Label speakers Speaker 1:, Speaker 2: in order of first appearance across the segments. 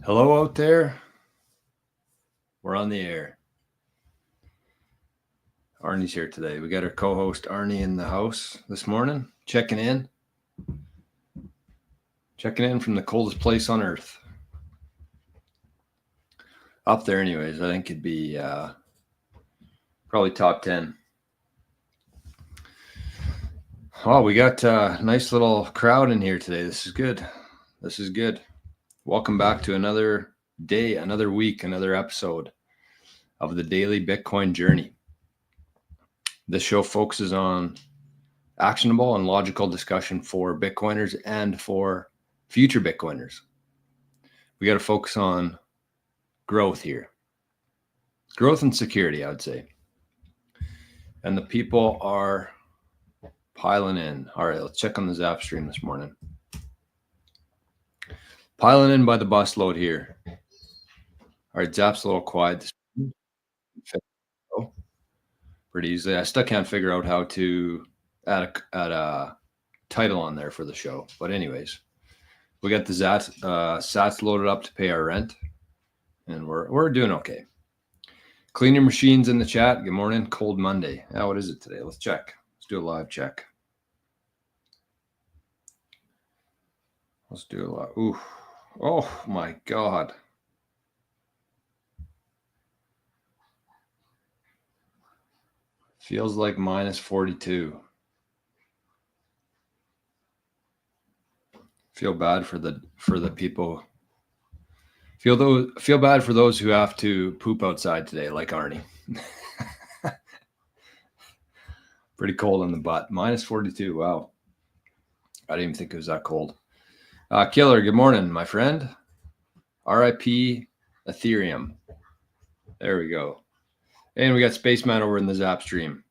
Speaker 1: Hello out there. We're on the air. Arnie's here today. We got our co-host Arnie in the house this morning, checking in from the coldest place on earth. Up there anyways, I think it'd be probably top 10. Oh, we got a nice little crowd in here today. This is good. Welcome back to another day, another week, another episode of the Daily Bitcoin Journey. This show focuses on actionable and logical discussion for Bitcoiners and for future Bitcoiners. We got to focus on growth here. Growth and security, I would say. And the people are piling in. All right, let's check on the Zap stream this morning. Piling in by the bus load here. All right, Zap's a little quiet. Pretty easily. I still can't figure out how to add a title on there for the show. But anyways, we got the sats loaded up to pay our rent, and we're doing okay. Clean your machines in the chat. Good morning. Cold Monday. What is it today? Let's check. Let's do a live check. Let's do a live. Ooh. Oh my God. Feels like minus 42. Feel bad for the people. Feel bad for those who have to poop outside today, like Arnie. Pretty cold on the butt. Minus 42. Wow. I didn't even think it was that cold. Killer, good morning, my friend. RIP Ethereum. There we go. And we got Spaceman over in the Zap stream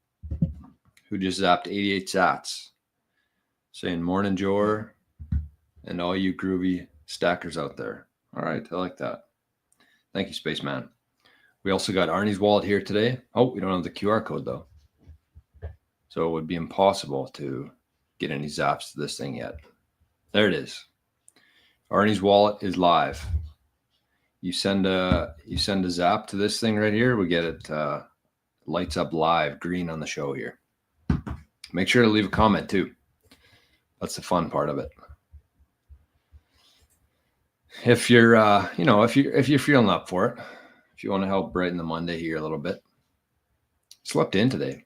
Speaker 1: who just zapped 88 sats. Saying morning, Jor, and all you groovy stackers out there. All right, I like that. Thank you, Spaceman. We also got Arnie's wallet here today. Oh, we don't have the QR code, though. So it would be impossible to get any zaps to this thing yet. There it is. Arnie's wallet is live. You send a zap to this thing right here, we get it lights up live, green on the show here. Make sure to leave a comment too. That's the fun part of it. If you're if you're feeling up for it, if you want to help brighten the Monday here a little bit. Slept in today.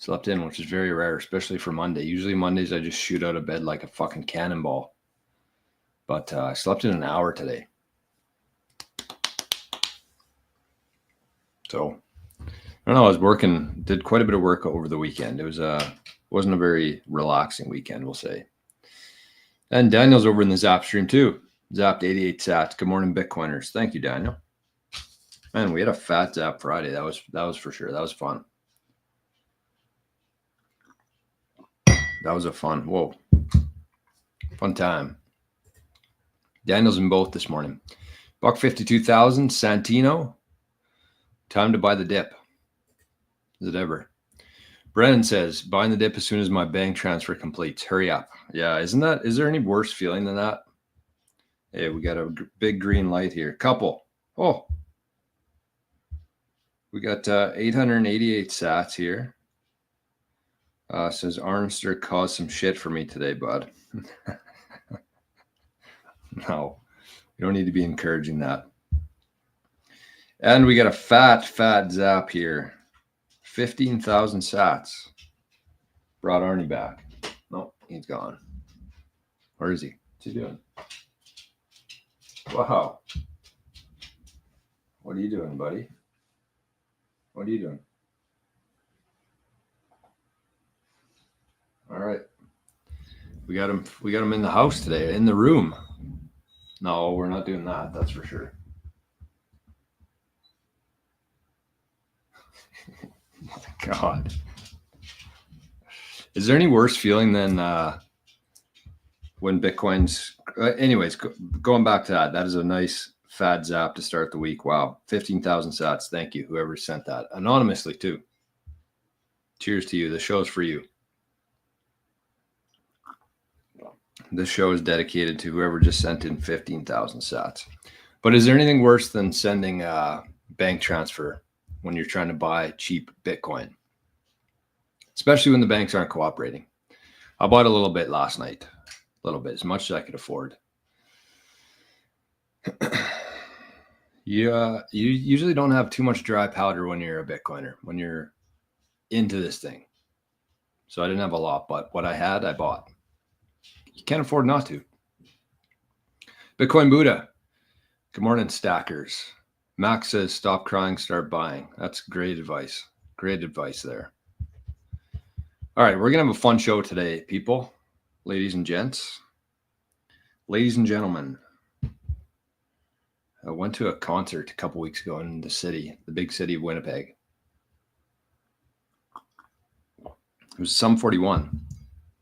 Speaker 1: Which is very rare, especially for Monday. Usually Mondays I just shoot out of bed like a fucking cannonball. But I slept in an hour today. So I don't know. I was working, did quite a bit of work over the weekend. It wasn't a very relaxing weekend, we'll say. And Daniel's over in the Zap stream too. Zapped 88 sats. Good morning, Bitcoiners. Thank you, Daniel. Man, we had a fat Zap Friday. That was for sure. That was fun. That was a fun time. Daniel's in both this morning. Buck 52,000, Santino. Time to buy the dip. Is it ever? Brennan says, buying the dip as soon as my bank transfer completes. Hurry up. Yeah, is there any worse feeling than that? Hey, we got a big green light here. Couple. Oh. We got 888 sats here. Says Noster caused some shit for me today, bud. No, you don't need to be encouraging that. And we got a fat zap here. 15,000 sats. Brought Arnie back. No, he's gone. Where is he? What's he doing? Wow. What are you doing, buddy? What are you doing? All right. We got him in the house today, in the room. No, we're not doing that. That's for sure. Oh my God. Is there any worse feeling than when Bitcoin's... anyways, going back to that is a nice fat zap to start the week. Wow. 15,000 sats. Thank you, whoever sent that. Anonymously, too. Cheers to you. The show's for you. This show is dedicated to whoever just sent in 15,000 sats. But is there anything worse than sending a bank transfer when you're trying to buy cheap Bitcoin? Especially when the banks aren't cooperating. I bought a little bit last night. A little bit, as much as I could afford. You usually don't have too much dry powder when you're a Bitcoiner, when you're into this thing. So I didn't have a lot, but what I had, I bought. You can't afford not to. Bitcoin Buddha. Good morning, stackers. Max says, stop crying, start buying. That's great advice. Great advice there. All right, we're going to have a fun show today, people, ladies and gents. Ladies and gentlemen, I went to a concert a couple weeks ago in the city, the big city of Winnipeg. It was Sum 41.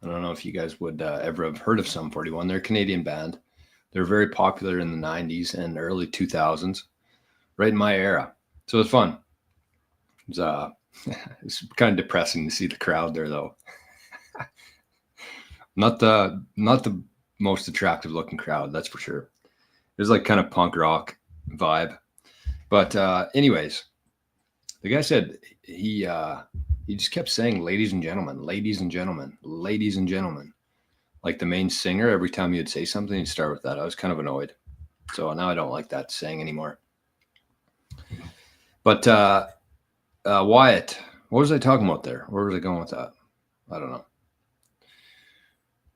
Speaker 1: I don't know if you guys would ever have heard of Sum 41. They're a Canadian band. They were very popular in the 90s and early 2000s, right in my era. So it was fun. It's kind of depressing to see the crowd there, though. Not the most attractive looking crowd, that's for sure. It was like kind of punk rock vibe. But anyways, the guy said he just kept saying, ladies and gentlemen, ladies and gentlemen, ladies and gentlemen. Like the main singer, every time you'd say something, you'd start with that. I was kind of annoyed. So now I don't like that saying anymore. But Wyatt, what was I talking about there? Where was I going with that? I don't know.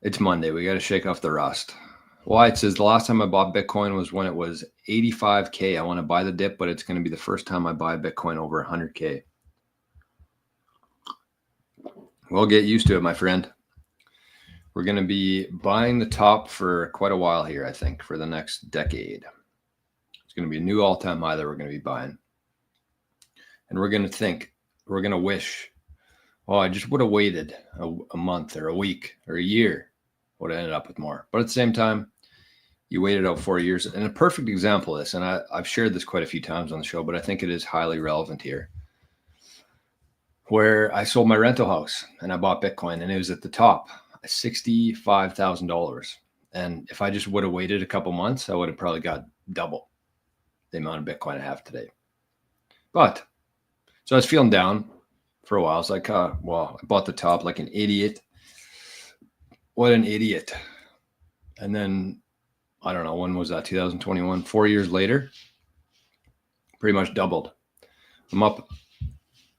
Speaker 1: It's Monday. We got to shake off the rust. Wyatt says, the last time I bought Bitcoin was when it was 85K. I want to buy the dip, but it's going to be the first time I buy Bitcoin over 100K. We'll get used to it, my friend. We're going to be buying the top for quite a while here, I think, for the next decade. It's going to be a new all-time high that we're going to be buying. And we're going to wish, oh, I just would have waited a month or a week or a year. Would have ended up with more. But at the same time, you waited out 4 years. And a perfect example of this, and I've shared this quite a few times on the show, but I think it is highly relevant here, where I sold my rental house and I bought Bitcoin and it was at the top, $65,000. And if I just would have waited a couple months, I would have probably got double the amount of Bitcoin I have today. But so I was feeling down for a while. I was like, well, I bought the top like an idiot. What an idiot. And then, I don't know, when was that? 2021, 4 years later, pretty much doubled. I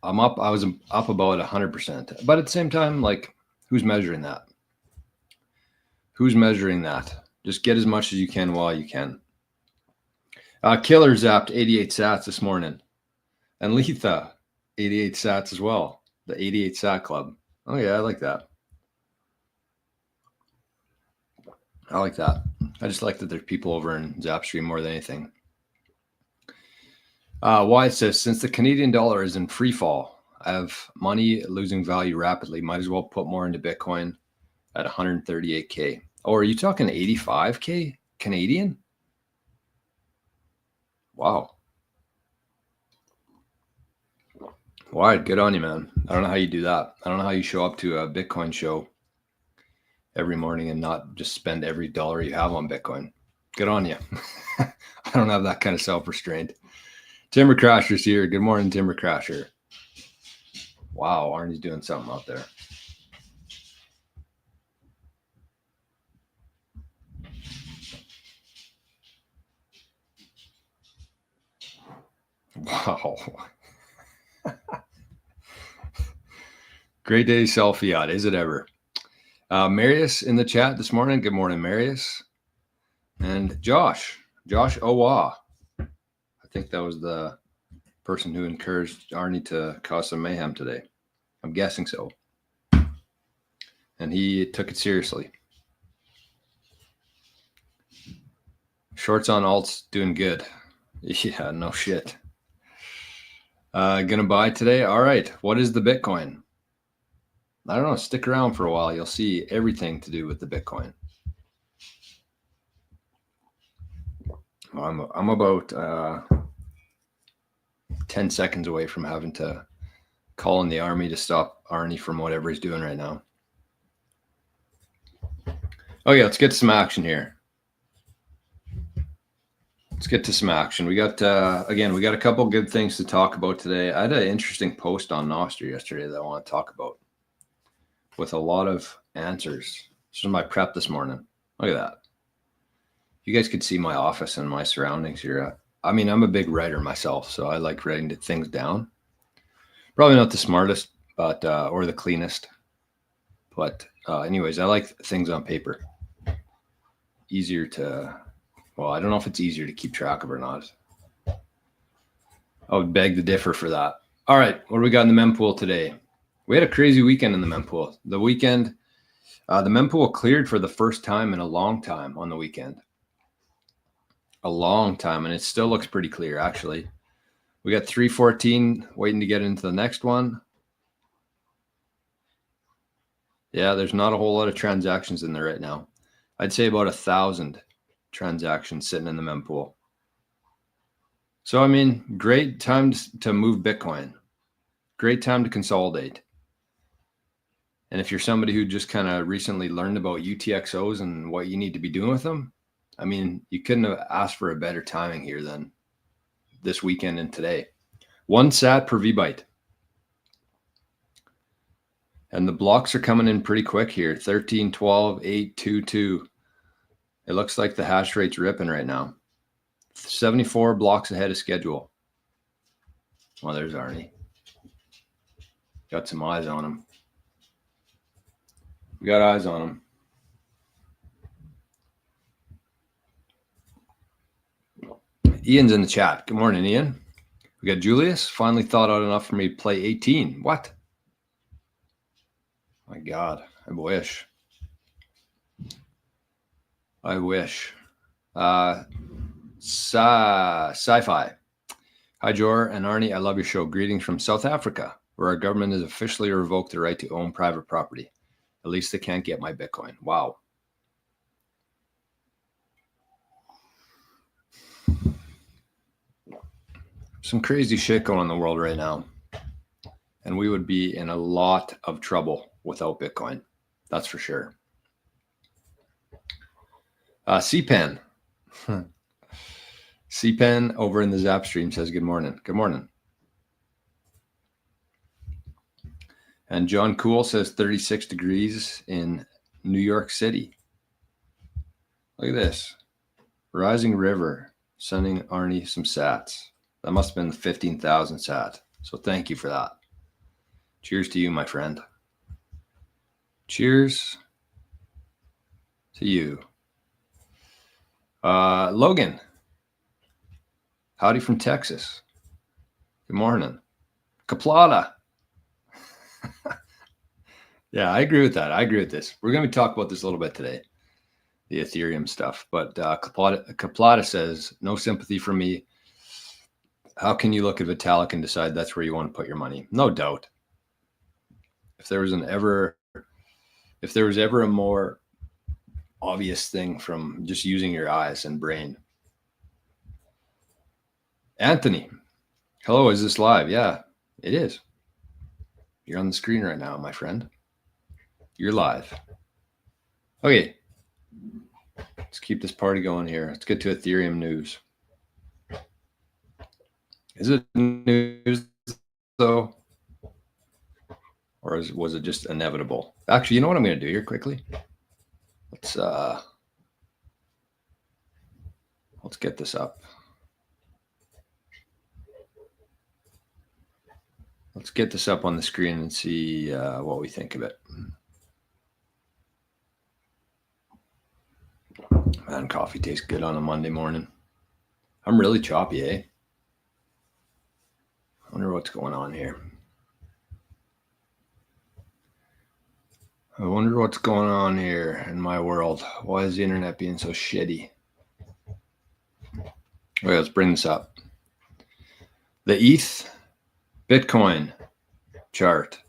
Speaker 1: was up about 100%. But at the same time, like, who's measuring that? Who's measuring that? Just get as much as you can while you can. Killer zapped 88 sats this morning. And Letha, 88 sats as well. The 88 sat club. Oh, yeah, I like that. I like that. I just like that there's people over in Zapstream more than anything. Wyatt says, since the Canadian dollar is in free fall, I have money losing value rapidly. Might as well put more into Bitcoin at 138K. Oh, are you talking 85K Canadian? Wow. Wyatt, good on you, man. I don't know how you do that. I don't know how you show up to a Bitcoin show every morning and not just spend every dollar you have on Bitcoin. Good on you. I don't have that kind of self-restraint. Timber Crasher's here. Good morning, Timber Crasher. Wow, Arnie's doing something out there. Wow. Great day selfie out. Is it ever? Marius in the chat this morning. Good morning, Marius. And Josh Owa. I think that was the person who encouraged Arnie to cause some mayhem today. I'm guessing so. And he took it seriously. Shorts on alts doing good. Yeah, no shit. Gonna buy today? All right. What is the Bitcoin? I don't know. Stick around for a while. You'll see everything to do with the Bitcoin. I'm about 10 seconds away from having to call in the army to stop Arnie from whatever he's doing right now. Okay, let's get some action here. Let's get to some action. We got, again, we got a couple good things to talk about today. I had an interesting post on Noster yesterday that I want to talk about with a lot of answers. This is my prep this morning. Look at that. You guys could see my office and my surroundings here. I mean, I'm a big writer myself, so I like writing things down. Probably not the smartest, but or the cleanest. But anyways, I like things on paper. Easier to, well, I don't know if it's easier to keep track of or not. I would beg to differ for that. All right, what do we got in the Mempool today? We had a crazy weekend in the Mempool. The weekend, the Mempool cleared for the first time in a long time on the weekend. A long time, and it still looks pretty clear, actually. We got 314 waiting to get into the next one. Yeah, there's not a whole lot of transactions in there right now. I'd say about 1,000 transactions sitting in the Mempool. So, I mean, great time to move Bitcoin. Great time to consolidate. And if you're somebody who just kind of recently learned about UTXOs and what you need to be doing with them, I mean, you couldn't have asked for a better timing here than this weekend and today. 1 sat per VByte. And the blocks are coming in pretty quick here. 13, 12, 8, 2, 2. It looks like the hash rate's ripping right now. 74 blocks ahead of schedule. Well, there's Arnie. Got some eyes on him. We got eyes on him. Ian's in the chat. Good morning, Ian. We got Julius. Finally thought out enough for me to play 18. What? My God, I wish. I wish. Sci-fi. Hi, Jor and Arnie. I love your show. Greetings from South Africa, where our government has officially revoked the right to own private property. At least they can't get my Bitcoin. Wow. Some crazy shit going on in the world right now. And we would be in a lot of trouble without Bitcoin. That's for sure. CPen. CPen over in the Zap stream says good morning. Good morning. And John Cool says 36 degrees in New York City. Look at this. Rising River sending Arnie some sats. That must have been the 15,000 sat. So thank you for that. Cheers to you, my friend. Cheers to you. Logan. Howdy from Texas. Good morning. Kaplata. Yeah, I agree with that. I agree with this. We're going to talk about this a little bit today, the Ethereum stuff. But Kaplata says, no sympathy from me. How can you look at Vitalik and decide that's where you want to put your money? No doubt. If there was ever a more obvious thing from just using your eyes and brain. Anthony, hello, is this live? Yeah, it is. You're on the screen right now, my friend. You're live. Okay, let's keep this party going here. Let's get to Ethereum news. Is it news though? Or was it just inevitable? Actually, you know what I'm going to do here quickly? Let's get this up. Let's get this up on the screen and see what we think of it. Man, coffee tastes good on a Monday morning. I'm really choppy, eh? I wonder what's going on here. I wonder what's going on here in my world. Why is the internet being so shitty? Okay, let's bring this up. The ETH Bitcoin chart.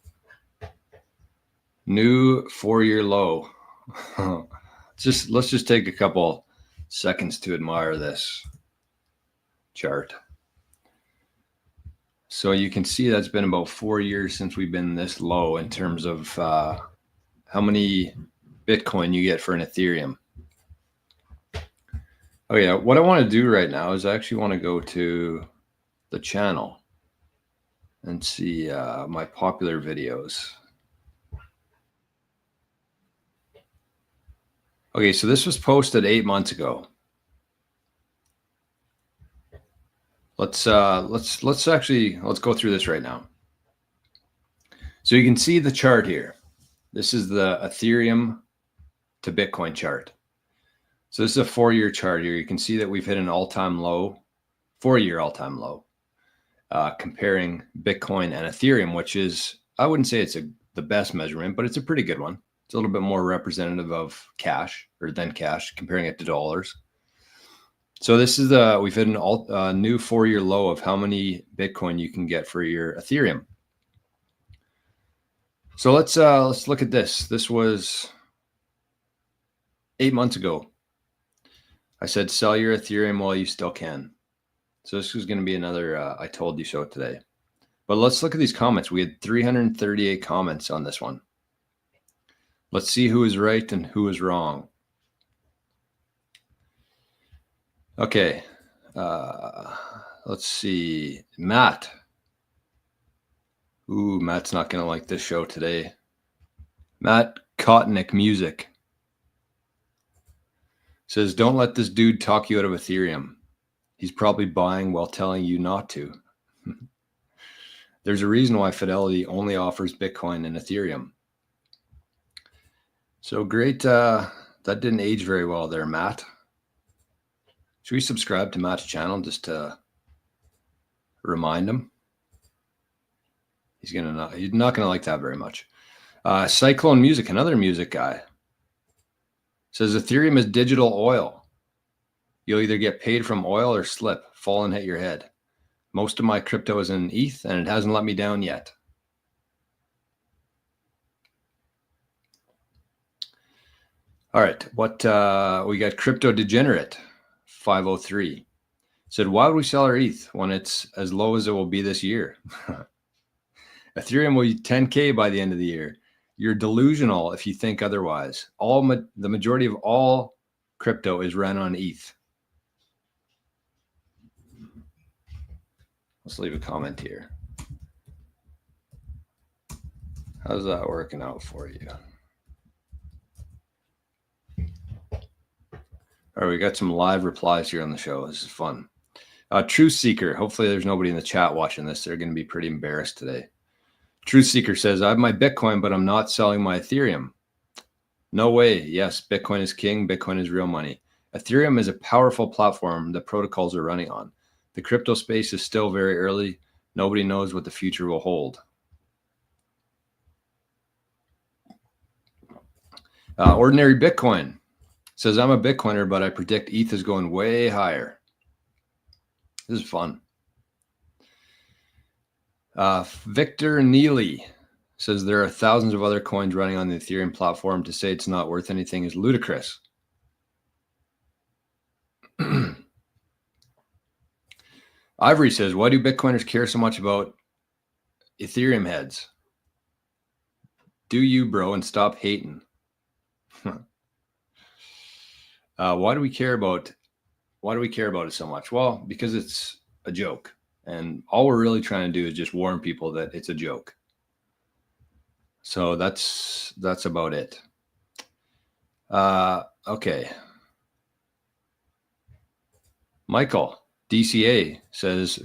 Speaker 1: New 4-year low. Let's just take a couple seconds to admire this chart. So you can see that's been about 4 years since we've been this low in terms of how many Bitcoin you get for an Ethereum. Oh yeah, what I want to do right now is I actually want to go to the channel and see my popular videos. Okay, so this was posted 8 months ago. Let's go through this right now. So you can see the chart here. This is the Ethereum to Bitcoin chart. So this is a 4-year chart here. You can see that we've hit an all-time low, 4-year all-time low, comparing Bitcoin and Ethereum, which is, I wouldn't say it's the best measurement, but it's a pretty good one. It's a little bit more representative of cash comparing it to dollars. So this is we've hit a new 4-year low of how many Bitcoin you can get for your Ethereum. So let's look at this. This was 8 months ago. I said sell your Ethereum while you still can. So this was going to be another I told you so today. But let's look at these comments. We had 338 comments on this one. Let's see who is right and who is wrong. Okay. Let's see. Matt. Ooh, Matt's not going to like this show today. Matt Kotnick Music says, don't let this dude talk you out of Ethereum. He's probably buying while telling you not to. There's a reason why Fidelity only offers Bitcoin and Ethereum. So great. That didn't age very well there, Matt. Should we subscribe to Matt's channel just to remind him? He's not going to like that very much. Cyclone Music, another music guy, says Ethereum is digital oil. You'll either get paid from oil or slip, fall and hit your head. Most of my crypto is in ETH, and it hasn't let me down yet. All right, what we got? Crypto Degenerate 503 said, why would we sell our ETH when it's as low as it will be this year? Ethereum will be 10K by the end of the year. You're delusional if you think otherwise. The majority of all crypto is run on ETH. Let's leave a comment here. How's that working out for you? All right, we got some live replies here on the show. This is fun. Truth Seeker. Hopefully there's nobody in the chat watching this. They're going to be pretty embarrassed today. Truth Seeker says, I have my Bitcoin, but I'm not selling my Ethereum. No way. Yes, Bitcoin is king. Bitcoin is real money. Ethereum is a powerful platform the protocols are running on. The crypto space is still very early. Nobody knows what the future will hold. Ordinary Bitcoin says, I'm a Bitcoiner, but I predict ETH is going way higher. This is fun. Victor Neely says there are thousands of other coins running on the Ethereum platform. To say it's not worth anything is ludicrous. Ivory says, why do Bitcoiners care so much about Ethereum heads? Do you, bro, and stop hating. Why do we care about it so much? Well, because it's a joke. And all we're really trying to do is just warn people that it's a joke. So that's about it. Okay. Michael, DCA, says,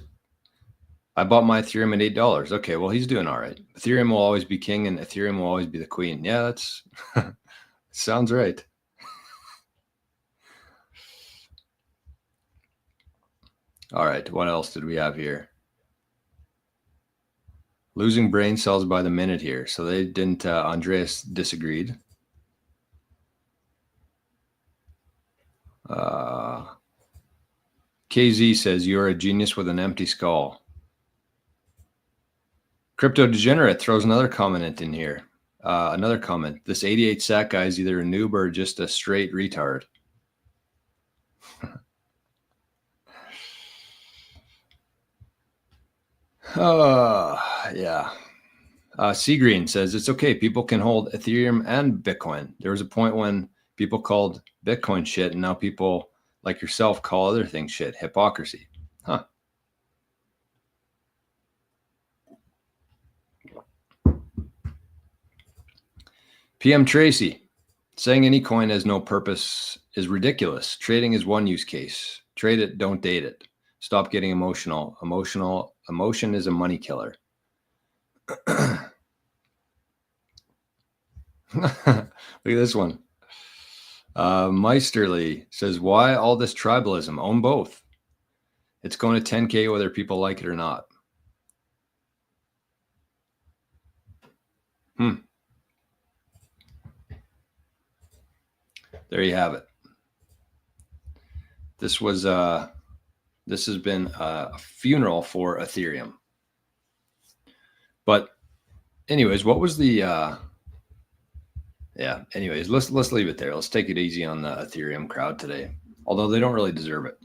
Speaker 1: I bought my Ethereum at $8. Okay, well, he's doing all right. Ethereum will always be king and Ethereum will always be the queen. Yeah, that's sounds right. All right, what else did we have here? Losing brain cells by the minute here. So they didn't, Andreas disagreed. KZ says, you're a genius with an empty skull. Crypto Degenerate throws another comment in here. Another comment. This 88 SAC guy is either a noob or just a straight retard. Yeah. Seagreen says it's okay. People can hold Ethereum and Bitcoin. There was a point when people called Bitcoin shit, and now people like yourself call other things shit. Hypocrisy. Huh. PM Tracy, saying any coin has no purpose is ridiculous. Trading is one use case. Trade it, don't date it. Stop getting emotional. Emotion is a money killer. Look at this one. Meisterly says, why all this tribalism? Own both. It's going to 10K whether people like it or not. There you have it. This was this has been a funeral for Ethereum. But anyways, what was the yeah, anyways, let's leave it there. Let's take it easy on the Ethereum crowd today. Although they don't really deserve it.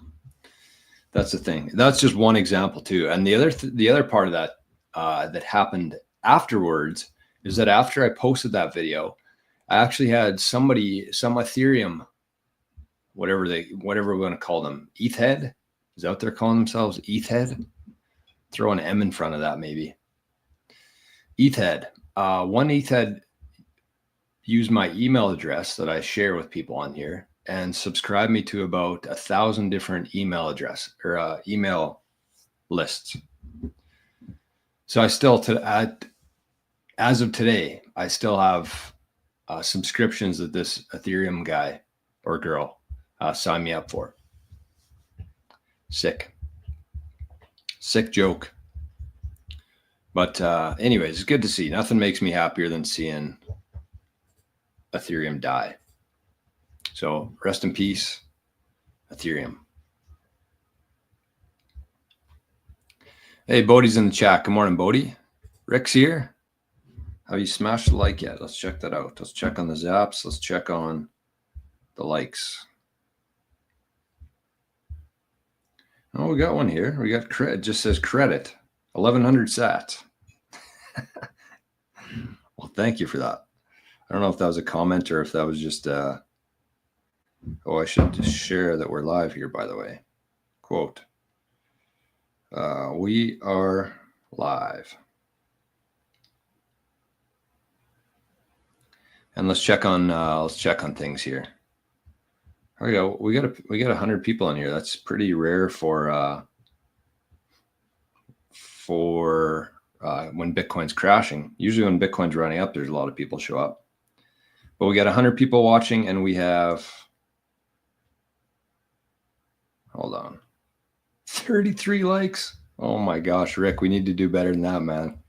Speaker 1: That's the thing. That's just one example too. And the other part of that that happened afterwards is that after I posted that video, I actually had some Ethereum, whatever we're going to call them, ETH head. Is that what they're calling themselves? ETH head? Throw an M in front of that maybe. ETH head. One ETH head used my email address that I share with people on here and subscribe me to about 1,000 different email address or email lists. So I still, as of today, I still have subscriptions that this Ethereum guy or girl signed me up for. Sick joke. But anyways, it's good to see. Nothing makes me happier than seeing Ethereum die. So rest in peace, Ethereum. Hey, Bodie's in the chat. Good morning, Bodie. Rick's here. Have you smashed the like yet? Let's check that out. Let's check on the zaps. Let's check on the likes. Oh, we got one here. We got credit. It just says credit. 1,100 sats. Well, thank you for that. I don't know if that was a comment or if that was just oh, I should just share that we're live here, by the way. Quote. We are live. And let's check on things here. There we go. We got 100 people in here. That's pretty rare for when Bitcoin's crashing. Usually when Bitcoin's running up, there's a lot of people show up. But we got 100 people watching, and we have, hold on, 33 likes. Oh my gosh, Rick, we need to do better than that, man.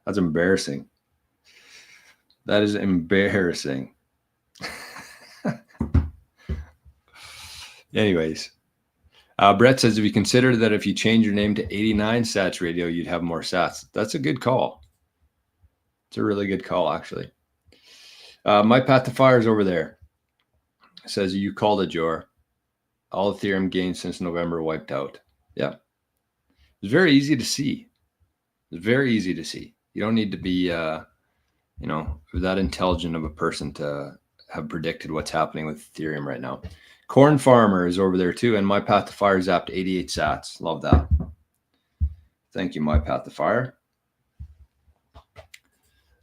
Speaker 1: That's embarrassing. That is embarrassing. Anyways, Brett says, if you consider that if you change your name to 89 Sats Radio, you'd have more Sats. That's a good call. It's a really good call, actually. My Path to Fire is over there. It says, you called it, Jor. All Ethereum gains since November wiped out. Yeah. It's very easy to see. It's very easy to see. You don't need to be, that intelligent of a person to have predicted what's happening with Ethereum right now. Corn Farmer is over there too, and My Path to Fire zapped 88 sats. Love that. Thank you, My Path to Fire.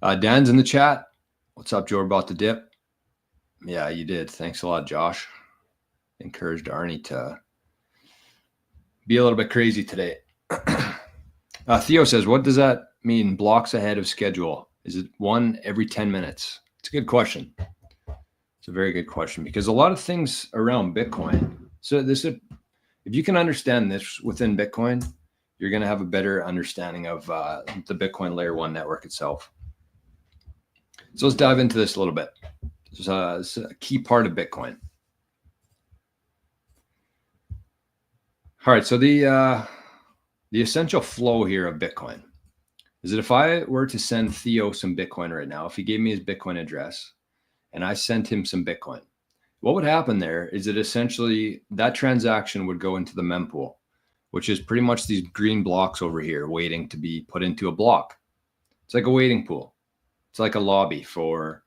Speaker 1: Dan's in the chat. What's up, Joe? About to dip? Yeah, you did. Thanks a lot, Josh. Encouraged Arnie to be a little bit crazy today. Theo says, what does that mean, blocks ahead of schedule? Is it one every 10 minutes? It's a good question. It's a very good question, because a lot of things around Bitcoin. So if you can understand this within Bitcoin, you're going to have a better understanding of the Bitcoin layer 1 network itself. So let's dive into this a little bit. It's a key part of Bitcoin. All right. So the essential flow here of Bitcoin is that if I were to send Theo some Bitcoin right now, if he gave me his Bitcoin address, and I sent him some Bitcoin, what would happen there is that essentially that transaction would go into the mempool, which is pretty much these green blocks over here waiting to be put into a block. It's like a waiting pool. It's like a lobby for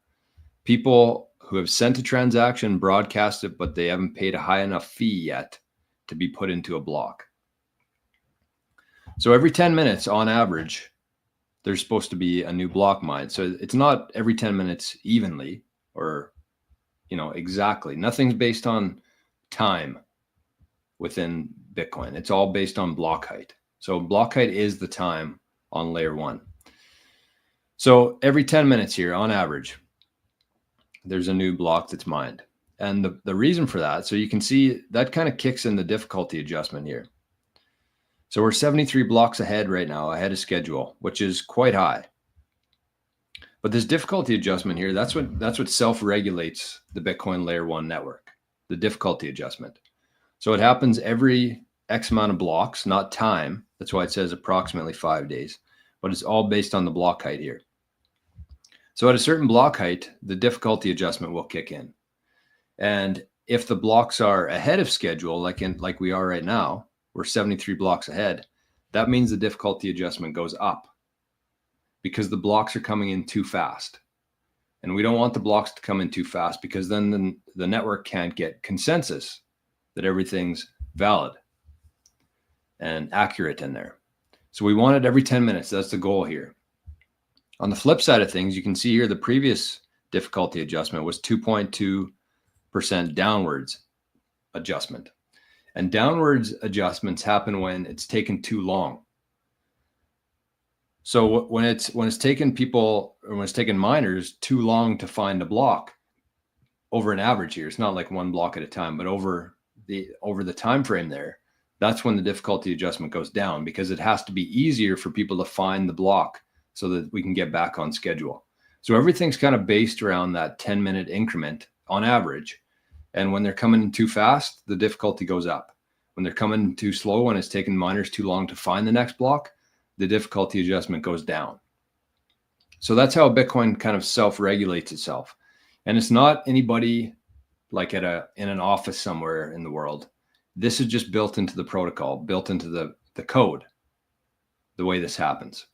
Speaker 1: people who have sent a transaction, broadcast it, but they haven't paid a high enough fee yet to be put into a block. So every 10 minutes on average, there's supposed to be a new block mined. So it's not every 10 minutes evenly or, exactly. Nothing's based on time within Bitcoin. It's all based on block height. So block height is the time on layer 1. So every 10 minutes here on average, there's a new block that's mined. And the reason for that, so you can see that kind of kicks in the difficulty adjustment here. So we're 73 blocks ahead right now, ahead of schedule, which is quite high. But this difficulty adjustment here, that's what self-regulates the Bitcoin layer 1 network, the difficulty adjustment. So it happens every X amount of blocks, not time. That's why it says approximately 5 days, but it's all based on the block height here. So at a certain block height, the difficulty adjustment will kick in. And if the blocks are ahead of schedule, like we are right now, we're 73 blocks ahead, that means the difficulty adjustment goes up because the blocks are coming in too fast. And we don't want the blocks to come in too fast because then the network can't get consensus that everything's valid and accurate in there. So we want it every 10 minutes. That's the goal here. On the flip side of things, you can see here the previous difficulty adjustment was 2.2% downwards adjustment. And downwards adjustments happen when it's taken too long. So when it's taken miners too long to find a block over an average here, it's not like one block at a time, but over the time frame there, that's when the difficulty adjustment goes down because it has to be easier for people to find the block so that we can get back on schedule. So everything's kind of based around that 10-minute increment on average. And when they're coming in too fast, the difficulty goes up. When they're coming too slow and it's taking miners too long to find the next block, the difficulty adjustment goes down. So that's how Bitcoin kind of self-regulates itself. And it's not anybody like in an office somewhere in the world. This is just built into the protocol, built into the code, the way this happens.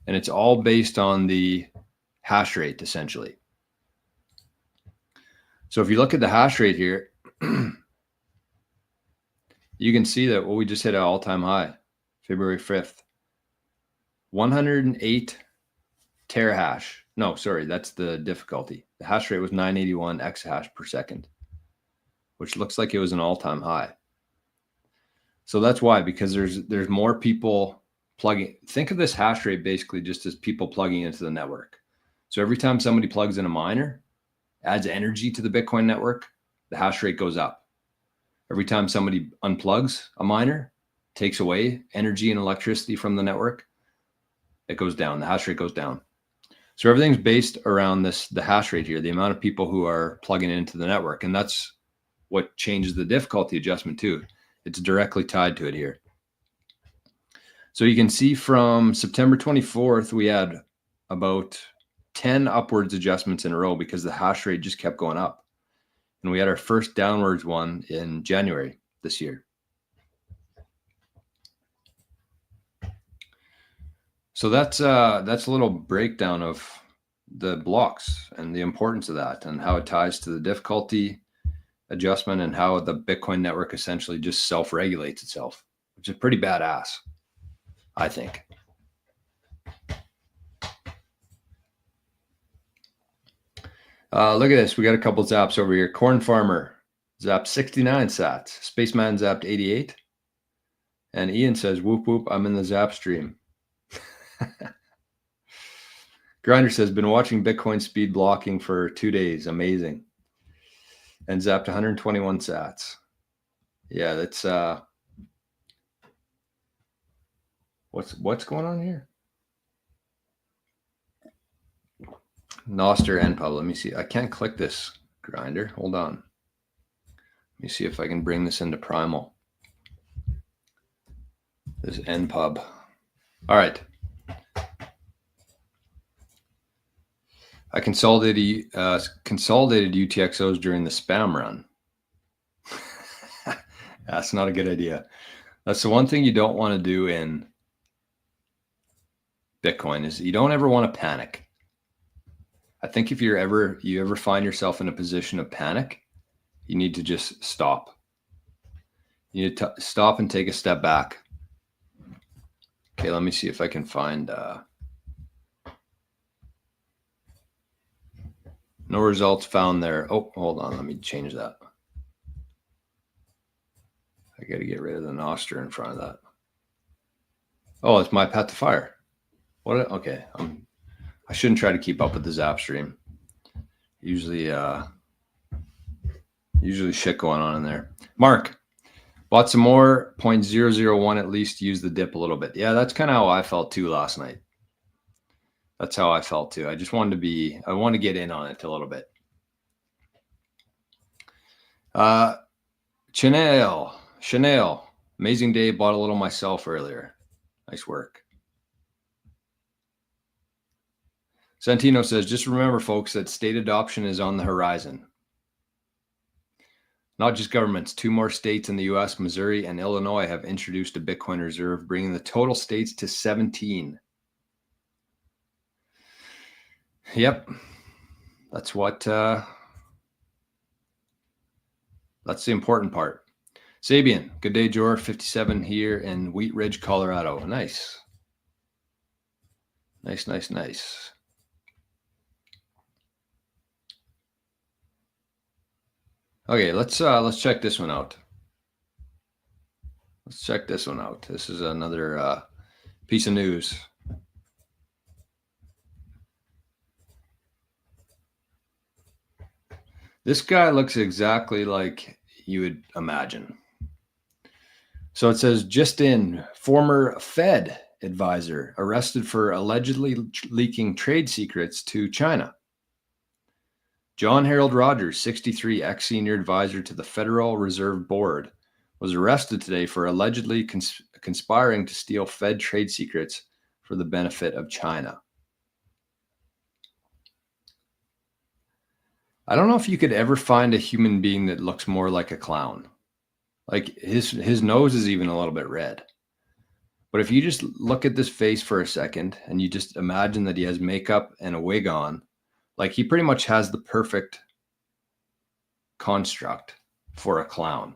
Speaker 1: And it's all based on the hash rate, essentially. So if you look at the hash rate here, you can see that we just hit an all-time high, February 5th. 108 terahash. No, sorry, that's the difficulty. The hash rate was 981 exahash per second, which looks like it was an all-time high. So that's why, because there's more people plugging. Think of this hash rate basically just as people plugging into the network. So every time somebody plugs in a miner, adds energy to the Bitcoin network, the hash rate goes up. Every time somebody unplugs a miner, takes away energy and electricity from the network, it goes down. The hash rate goes down. So everything's based around the hash rate here, the amount of people who are plugging into the network. And that's what changes the difficulty adjustment too. It's directly tied to it here. So you can see from September 24th, we had about 10 upwards adjustments in a row because the hash rate just kept going up. And we had our first downwards one in January this year. So that's a little breakdown of the blocks and the importance of that and how it ties to the difficulty adjustment and how the Bitcoin network essentially just self-regulates itself, which is pretty badass, I think. Look at this. We got a couple zaps over here. Corn Farmer zapped 69 sats. Spaceman zapped 88. And Ian says, whoop, whoop, I'm in the zap stream. Grinder says, been watching Bitcoin speed blocking for 2 days. Amazing. And zapped 121 sats. Yeah, that's what's going on here? Noster and pub. Let me see. I can't click this, Grinder. Hold on. Let me see if I can bring this into Primal. This npub. All right. I consolidated UTXOs during the spam run. That's not a good idea. That's the one thing you don't want to do in Bitcoin is you don't ever want to panic. I think if you ever find yourself in a position of panic, you need to just stop. You need to stop and take a step back. Okay, let me see if I can find no results found there. Oh, hold on, let me change that. I got to get rid of the Noster in front of that. Oh, it's my path to fire. What? Okay, I shouldn't try to keep up with the Zap stream. Usually shit going on in there. Mark, bought some more 0.001 at least. Use the dip a little bit. Yeah, that's kind of how I felt too last night. That's how I felt too. I just wanted to get in on it a little bit. Chanel, amazing day. Bought a little myself earlier. Nice work. Santino says, just remember, folks, that state adoption is on the horizon. Not just governments. 2 more states in the U.S., Missouri and Illinois, have introduced a Bitcoin reserve, bringing the total states to 17. Yep. That's the important part. Sabian, good day, Jor. 57 here in Wheat Ridge, Colorado. Nice. Nice. Okay, let's check this one out. This is another piece of news. This guy looks exactly like you would imagine. So it says, just in, former Fed advisor arrested for allegedly leaking trade secrets to China. John Harold Rogers, 63, ex-senior advisor to the Federal Reserve Board, was arrested today for allegedly conspiring to steal Fed trade secrets for the benefit of China. I don't know if you could ever find a human being that looks more like a clown. Like his nose is even a little bit red. But if you just look at this face for a second and you just imagine that he has makeup and a wig on, like he pretty much has the perfect construct for a clown.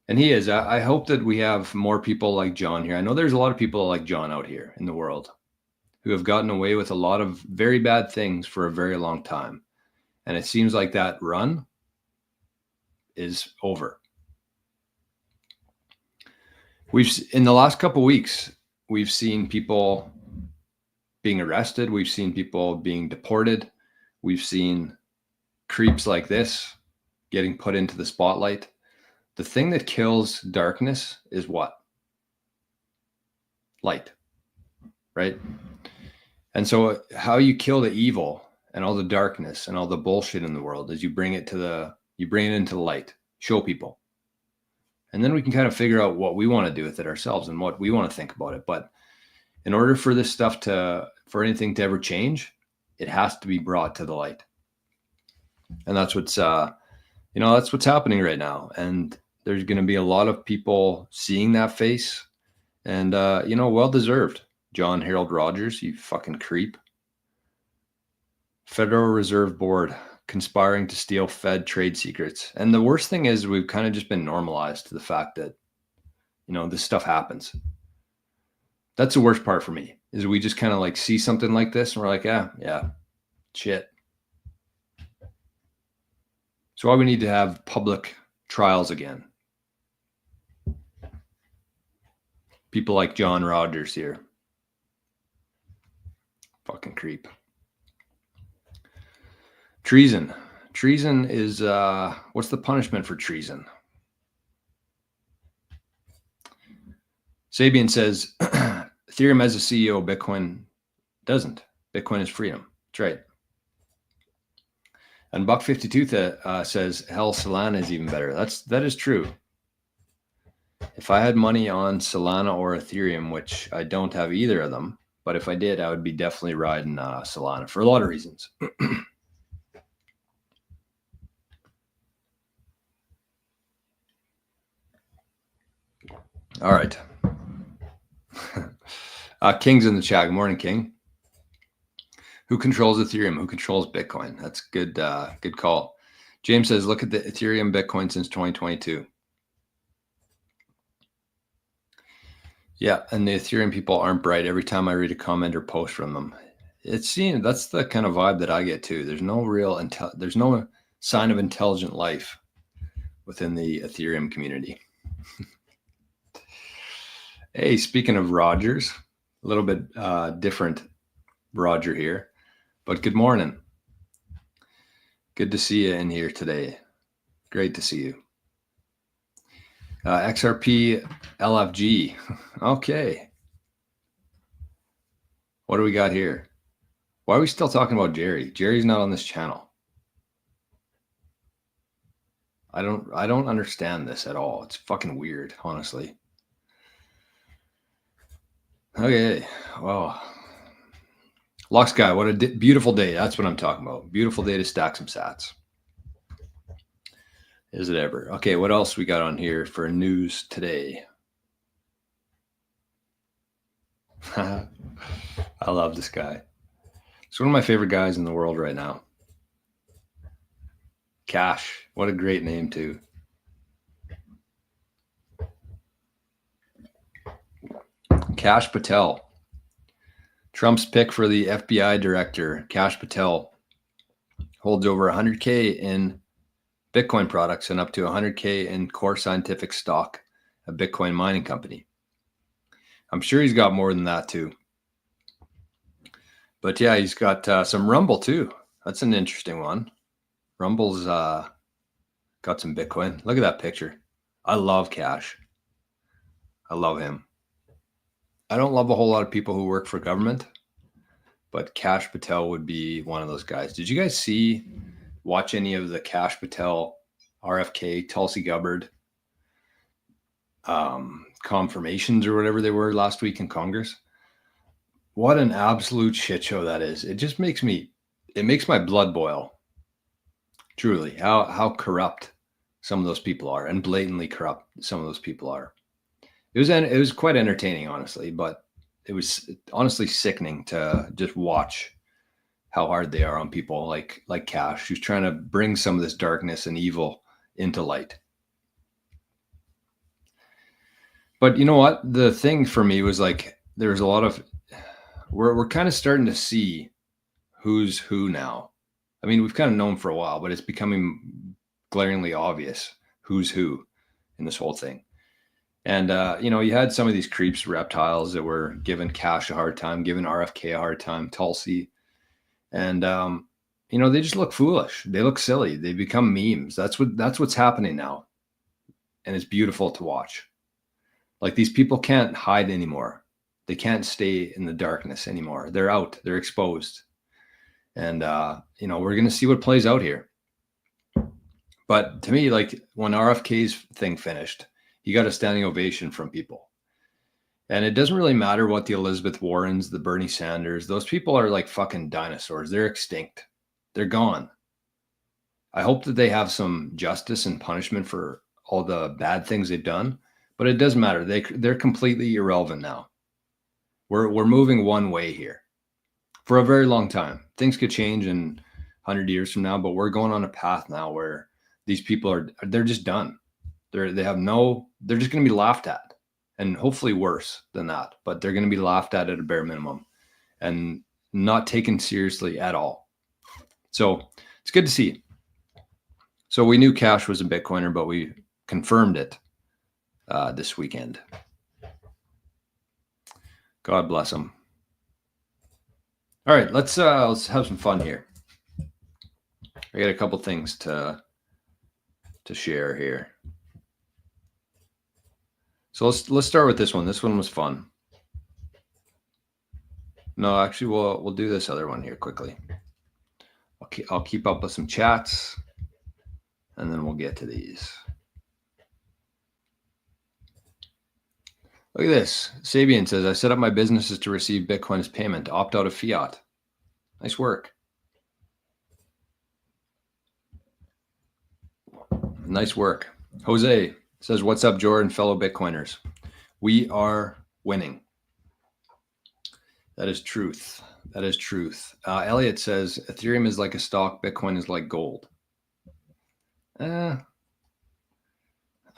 Speaker 1: And he is. I hope that we have more people like John here. I know there's a lot of people like John out here in the world who have gotten away with a lot of very bad things for a very long time. And it seems like that run is over. In the last couple of weeks, we've seen people being arrested. We've seen people being deported. We've seen creeps like this getting put into the spotlight. The thing that kills darkness is what? Light, right? And so how you kill the evil and all the darkness and all the bullshit in the world is you bring it into the light, show people. And then we can kind of figure out what we want to do with it ourselves and what we want to think about it. But in order for this stuff for anything to ever change, it has to be brought to the light. And that's what's happening right now. And there's going to be a lot of people seeing that face and, well-deserved. John Harold Rogers, you fucking creep. Federal Reserve Board conspiring to steal Fed trade secrets. And the worst thing is we've kind of just been normalized to the fact that, this stuff happens. That's the worst part for me, is we just kind of like see something like this and we're like, yeah, shit. So why we need to have public trials again. People like John Rogers here. Fucking creep. Treason. Treason is, what's the punishment for treason? Sabian says, Ethereum has a CEO, Bitcoin doesn't. Bitcoin is freedom. That's right. And Buck52 says, hell, Solana is even better. That is true. If I had money on Solana or Ethereum, which I don't have either of them, but if I did, I would be definitely riding Solana for a lot of reasons. All right. King's in the chat. Good morning, King. Who controls Ethereum? Who controls Bitcoin? That's good. Good call. James says, look at the Ethereum Bitcoin since 2022. Yeah, and the Ethereum people aren't bright. Every time I read a comment or post from them, that's the kind of vibe that I get too. There's no there's no sign of intelligent life within the Ethereum community. Hey, speaking of Rogers, a little bit different Roger here, but good morning. Good to see you in here today. Great to see you. XRP LFG. Okay. What do we got here? Why are we still talking about Jerry? Jerry's not on this channel. I don't understand this at all. It's fucking weird, honestly. Okay. Well, Lux Guy, what a beautiful day. That's what I'm talking about. Beautiful day to stack some sats. Is it ever? Okay, what else we got on here for news today? I love this guy. It's one of my favorite guys in the world right now. Cash. What a great name, too. Kash Patel. Trump's pick for the FBI director, Kash Patel, holds over 100K in Bitcoin products and up to 100K in Core Scientific stock, a Bitcoin mining company. I'm sure he's got more than that too. But yeah, he's got some Rumble too. That's an interesting one. Rumble's got some Bitcoin. Look at that picture. I love Kash. I love him. I don't love a whole lot of people who work for government, but Kash Patel would be one of those guys. Did you guys watch any of the Kash Patel, RFK, Tulsi Gabbard confirmations or whatever they were last week in Congress? What an absolute shit show that is. It just makes my blood boil. Truly, how corrupt some of those people are, and blatantly corrupt some of those people are. It was quite entertaining, honestly, but it was honestly sickening to just watch how hard they are on people like Kash, who's trying to bring some of this darkness and evil into light. But you know what? The thing for me was like, there's a lot of, we're kind of starting to see who's who now. I mean, we've kind of known for a while, but it's becoming glaringly obvious who's who in this whole thing. And, you had some of these creeps, reptiles that were giving Kash a hard time, giving RFK a hard time, Tulsi. And, they just look foolish. They look silly. They become memes. That's what's happening now. And it's beautiful to watch. Like, these people can't hide anymore. They can't stay in the darkness anymore. They're out. They're exposed. And, we're going to see what plays out here. But to me, like, when RFK's thing finished, he got a standing ovation from people. And it doesn't really matter what the Elizabeth Warrens, the Bernie Sanders, those people are like fucking dinosaurs. They're extinct. They're gone. I hope that they have some justice and punishment for all the bad things they've done, but it doesn't matter. They're completely irrelevant now. We're moving one way here for a very long time. Things could change in 100 years from now, but we're going on a path now where these people they're just done. They're just going to be laughed at, and hopefully worse than that, but they're going to be laughed at a bare minimum and not taken seriously at all. So it's good to see. So we knew Kash was a Bitcoiner, but we confirmed it this weekend. God bless him. All right, let's have some fun here. I got a couple things to share here. So let's start with this one. This one was fun. No, actually, we'll do this other one here quickly. I'll keep up with some chats, and then we'll get to these. Look at this. Sabian says, I set up my businesses to receive Bitcoin as payment, opt out of fiat. Nice work. Nice work. Jose says, what's up, Jordan, fellow Bitcoiners? We are winning. That is truth. That is truth. Elliot says Ethereum is like a stock. Bitcoin is like gold. I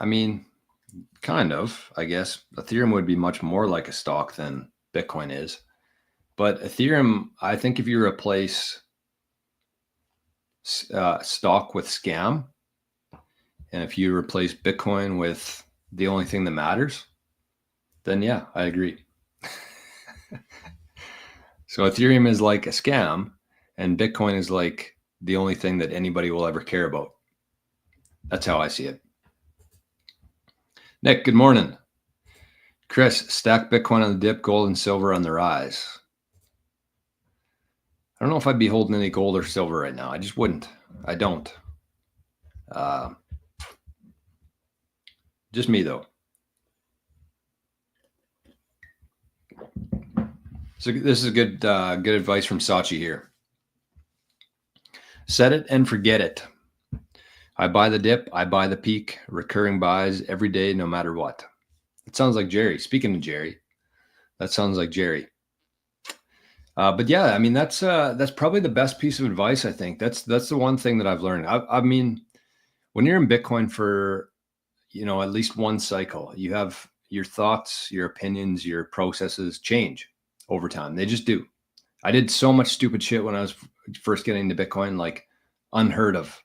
Speaker 1: mean, kind of, I guess. Ethereum would be much more like a stock than Bitcoin is. But Ethereum, I think if you replace stock with scam, and if you replace Bitcoin with the only thing that matters, then yeah, I agree. So Ethereum is like a scam, and Bitcoin is like the only thing that anybody will ever care about. That's how I see it. Nick, good morning. Chris, stack Bitcoin on the dip, gold and silver on the rise. I don't know if I'd be holding any gold or silver right now. I just wouldn't. I don't. Just me, though. So this is good advice from Sachi here. Set it and forget it. I buy the dip, I buy the peak, recurring buys every day, no matter what. It sounds like Jerry. Speaking of Jerry, that sounds like Jerry. But yeah, I mean, that's probably the best piece of advice. I think that's the one thing that I've learned. I mean, when you're in Bitcoin for, at least one cycle, you have your thoughts, your opinions, your processes change over time. They just do. I did so much stupid shit when I was first getting into Bitcoin, like unheard of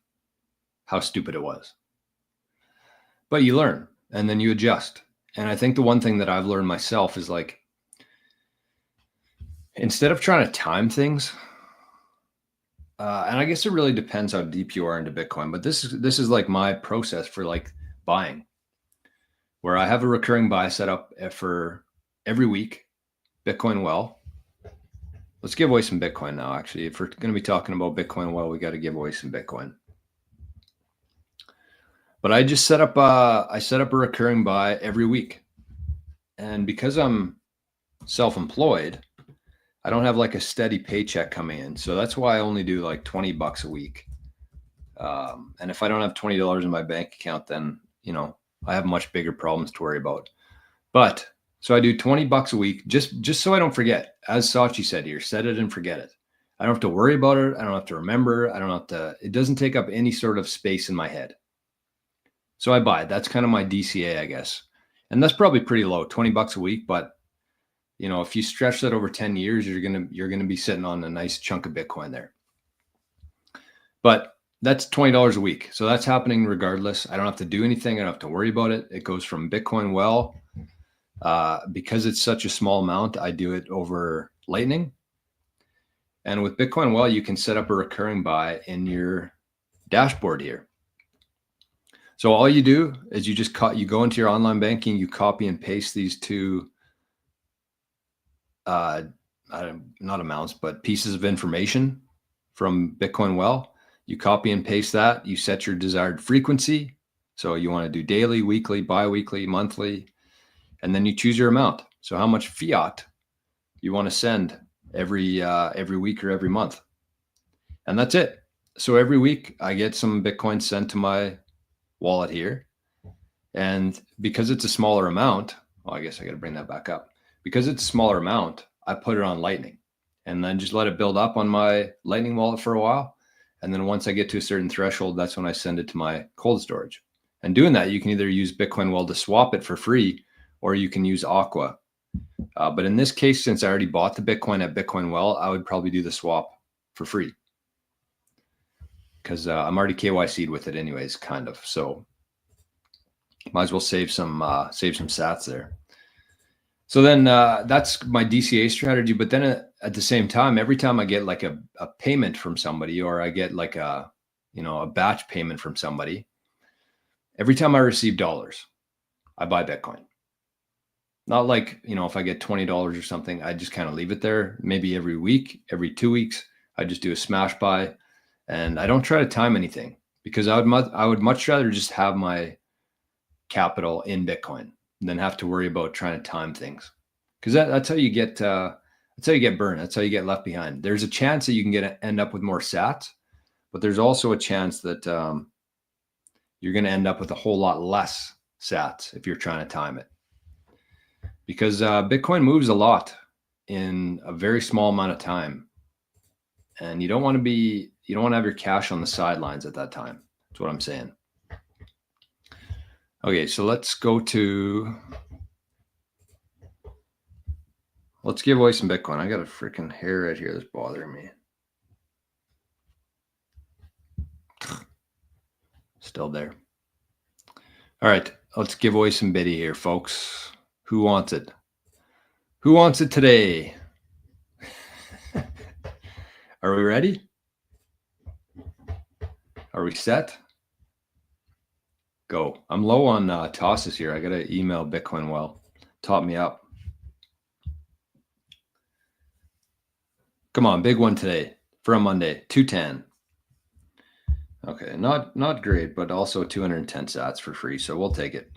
Speaker 1: how stupid it was. But you learn and then you adjust. And I think the one thing that I've learned myself is like, instead of trying to time things, and I guess it really depends how deep you are into Bitcoin, but this is like my process for like buying, where I have a recurring buy set up for every week. Bitcoin well. Let's give away some Bitcoin now. Actually, if we're going to be talking about Bitcoin well, we got to give away some Bitcoin. But I just set up a recurring buy every week, and because I'm self-employed, I don't have like a steady paycheck coming in. So that's why I only do like $20 a week. And if I don't have $20 in my bank account, then, I have much bigger problems to worry about. But so I do $20 a week, just so I don't forget. As Sachi said here, set it and forget it. I don't have to worry about it. I don't have to remember. It doesn't take up any sort of space in my head. So I buy it. That's kind of my DCA, I guess. And that's probably pretty low, $20 a week, but if you stretch that over 10 years, you're going to be sitting on a nice chunk of Bitcoin there. But that's $20 a week. So that's happening regardless. I don't have to do anything. I don't have to worry about it. It goes from Bitcoin well. Because it's such a small amount, I do it over Lightning. And with Bitcoin well, you can set up a recurring buy in your dashboard here. So all you do is you go into your online banking, you copy and paste these two not amounts, but pieces of information from Bitcoin well. You copy and paste that. You set your desired frequency. So you want to do daily, weekly, bi-weekly, monthly, and then you choose your amount. So how much fiat you want to send every week or every month. And that's it. So every week I get some Bitcoin sent to my wallet here. And because it's a smaller amount, I guess I got to bring that back up. Because it's a smaller amount, I put it on Lightning and then just let it build up on my Lightning wallet for a while. And then once I get to a certain threshold, that's when I send it to my cold storage. And doing that, you can either use Bitcoin well to swap it for free, or you can use Aqua. But in this case, since I already bought the Bitcoin at Bitcoin well, I would probably do the swap for free because I'm already KYC'd with it anyways, kind of. So might as well save some sats there. So then that's my DCA strategy. But then at the same time, every time I get like a payment from somebody, or I get like a batch payment from somebody, every time I receive dollars, I buy Bitcoin. Not like, if I get $20 or something, I just kind of leave it there. Maybe every week, every 2 weeks, I just do a smash buy, and I don't try to time anything because I would much rather just have my capital in Bitcoin than have to worry about trying to time things. Because that's how you get burned. That's how you get left behind. There's a chance that you can end up with more sats, but there's also a chance that you're going to end up with a whole lot less sats if you're trying to time it. Because Bitcoin moves a lot. in a very small amount of time. And you don't want to have your cash on the sidelines at that time. That's what I'm saying. Okay, so let's give away some Bitcoin. I got a freaking hair right here that's bothering me. Still there. All right, let's give away some Bitty here, folks. Who wants it? Who wants it today? Are we ready? Are we set? Go. I'm low on tosses here. I got to email Bitcoin Well. Top me up. Come on, big one today for a Monday. 210. Okay, not great, but also 210 sats for free, so we'll take it.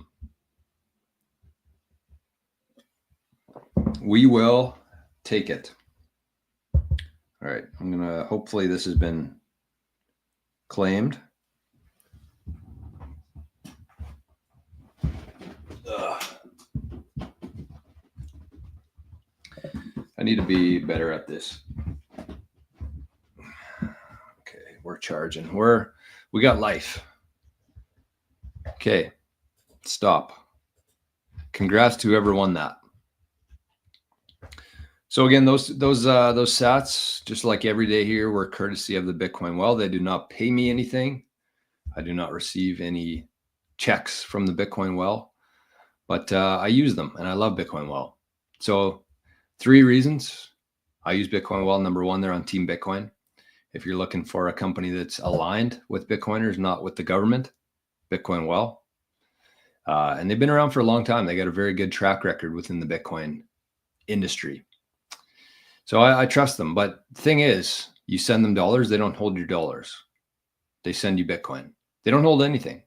Speaker 1: We will take it. All right, I'm gonna, hopefully this has been claimed. Ugh. I need to be better at this. Okay, we're charging. We got life. Okay, stop. Congrats to whoever won that. So again, those sats, just like every day here, were courtesy of the Bitcoin Well. They do not pay me anything. I do not receive any checks from the Bitcoin Well, but I use them and I love Bitcoin Well. So 3 reasons I use Bitcoin Well. Number 1, they're on Team Bitcoin. If you're looking for a company that's aligned with Bitcoiners, not with the government, Bitcoin Well. And they've been around for a long time. They got a very good track record within the Bitcoin industry. So I trust them. But the thing is, you send them dollars, they don't hold your dollars. They send you Bitcoin. They don't hold anything,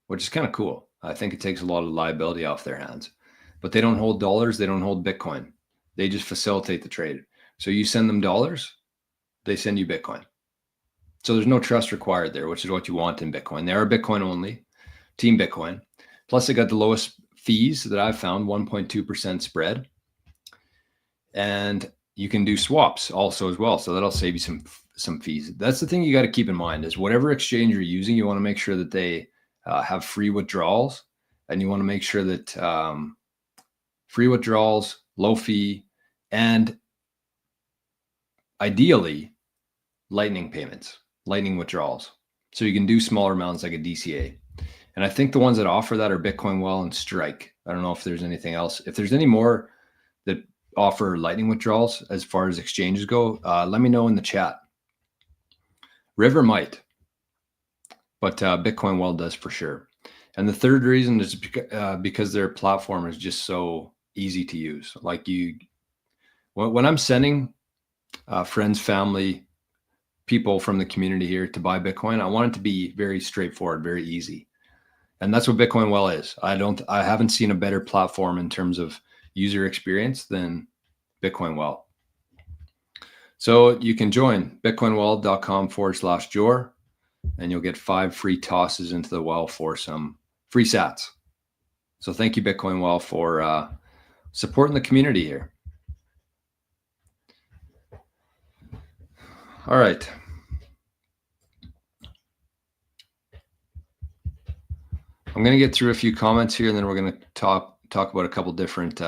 Speaker 1: which is kind of cool. I think it takes a lot of liability off their hands. But they don't hold dollars. They don't hold Bitcoin. They just facilitate the trade. So you send them dollars, they send you Bitcoin. So there's no trust required there, which is what you want in Bitcoin. They are Bitcoin only, Team Bitcoin. Plus, they got the lowest fees that I've found, 1.2% spread. And you can do swaps also as well. So that'll save you some fees. That's the thing you got to keep in mind is whatever exchange you're using, you want to make sure that they have free withdrawals. And you want to make sure that free withdrawals, low fee, and ideally lightning payments, lightning withdrawals. So you can do smaller amounts like a DCA. And I think the ones that offer that are Bitcoin Well and Strike. I don't know if there's anything else. If there's any more that offer lightning withdrawals as far as exchanges go, let me know in the chat. River might, but Bitcoin Well does for sure. And the third reason is because their platform is just so easy to use. Like when I'm sending friends, family, people from the community here to buy Bitcoin, I want it to be very straightforward, very easy. And that's what Bitcoin Well is. I haven't seen a better platform in terms of user experience than Bitcoin Well. So you can join bitcoinwell.com/Jor and you'll get 5 free tosses into the well for some free sats. So thank you, Bitcoin Well, for supporting the community here. All right. I'm going to get through a few comments here, and then we're going to talk about a couple different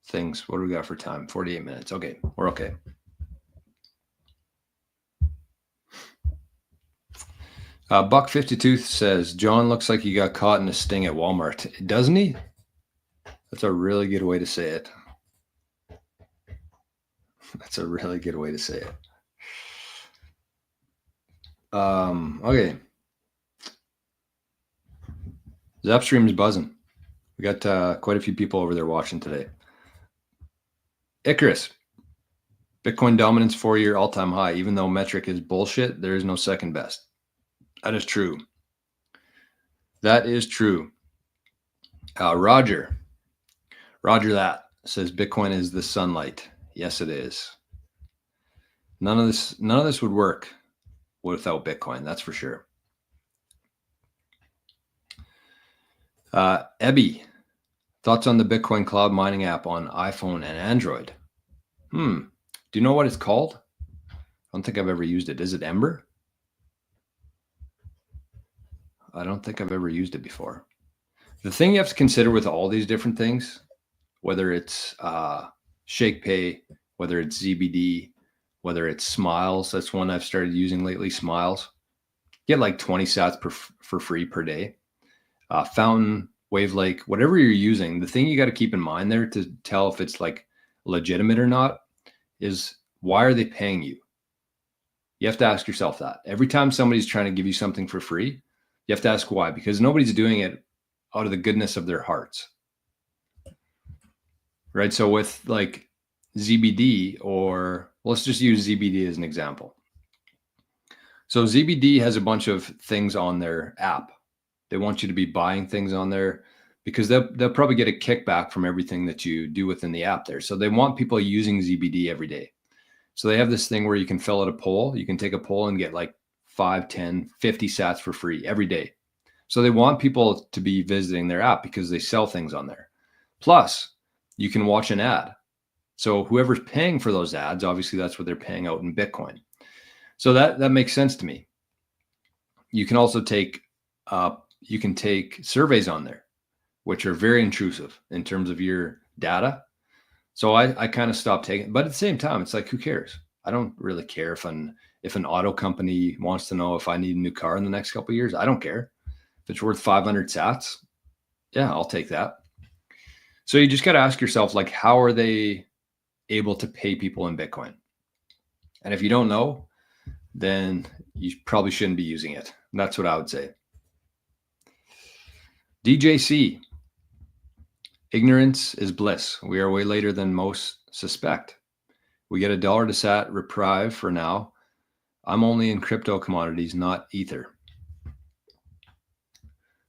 Speaker 1: things. What do we got for time? 48 minutes. Okay, we're okay. Buck52 says, John looks like he got caught in a sting at Walmart. Doesn't he? That's a really good way to say it. That's a really good way to say it. Okay. Zapstream's buzzing. We got quite a few people over there watching today. Icarus. Bitcoin dominance 4-year all-time high. Even though metric is bullshit, there is no second best. That is true. That is true. Roger that says Bitcoin is the sunlight. Yes, it is. None of this would work without Bitcoin. That's for sure. Ebby, Thoughts on the Bitcoin cloud mining app on iPhone and Android? Do you know what it's called? I don't think I've ever used it. Is it Ember? I don't think I've ever used it before. The thing you have to consider with all these different things, whether it's ShakePay, whether it's ZBD, whether it's Smiles, that's one I've started using lately, Smiles. Get like 20 sats for free per day. Fountain, Wave Lake, whatever you're using, the thing you got to keep in mind there to tell if it's like legitimate or not is, why are they paying you? You have to ask yourself that. Every time somebody's trying to give you something for free, you have to ask why, because nobody's doing it out of the goodness of their hearts. Right? So with like ZBD, or let's just use ZBD as an example. So ZBD has a bunch of things on their app. They want you to be buying things on there because they'll probably get a kickback from everything that you do within the app there. So they want people using ZBD every day. So they have this thing where you can fill out a poll. You can take a poll and get like 5, 10, 50 sats for free every day. So they want people to be visiting their app because they sell things on there. Plus, you can watch an ad. So whoever's paying for those ads, obviously that's what they're paying out in Bitcoin. So that makes sense to me. You can also take surveys on there, which are very intrusive in terms of your data. So I kind of stopped taking, but at the same time, it's like, who cares? I don't really care if an auto company wants to know if I need a new car in the next couple of years. I don't care. If it's worth 500 sats, yeah, I'll take that. So you just got to ask yourself, like, how are they able to pay people in Bitcoin? And if you don't know, then you probably shouldn't be using it. And that's what I would say. DJC, ignorance is bliss. We are way later than most suspect. We get $1 to sat reprieve for now. I'm only in crypto commodities, not Ether.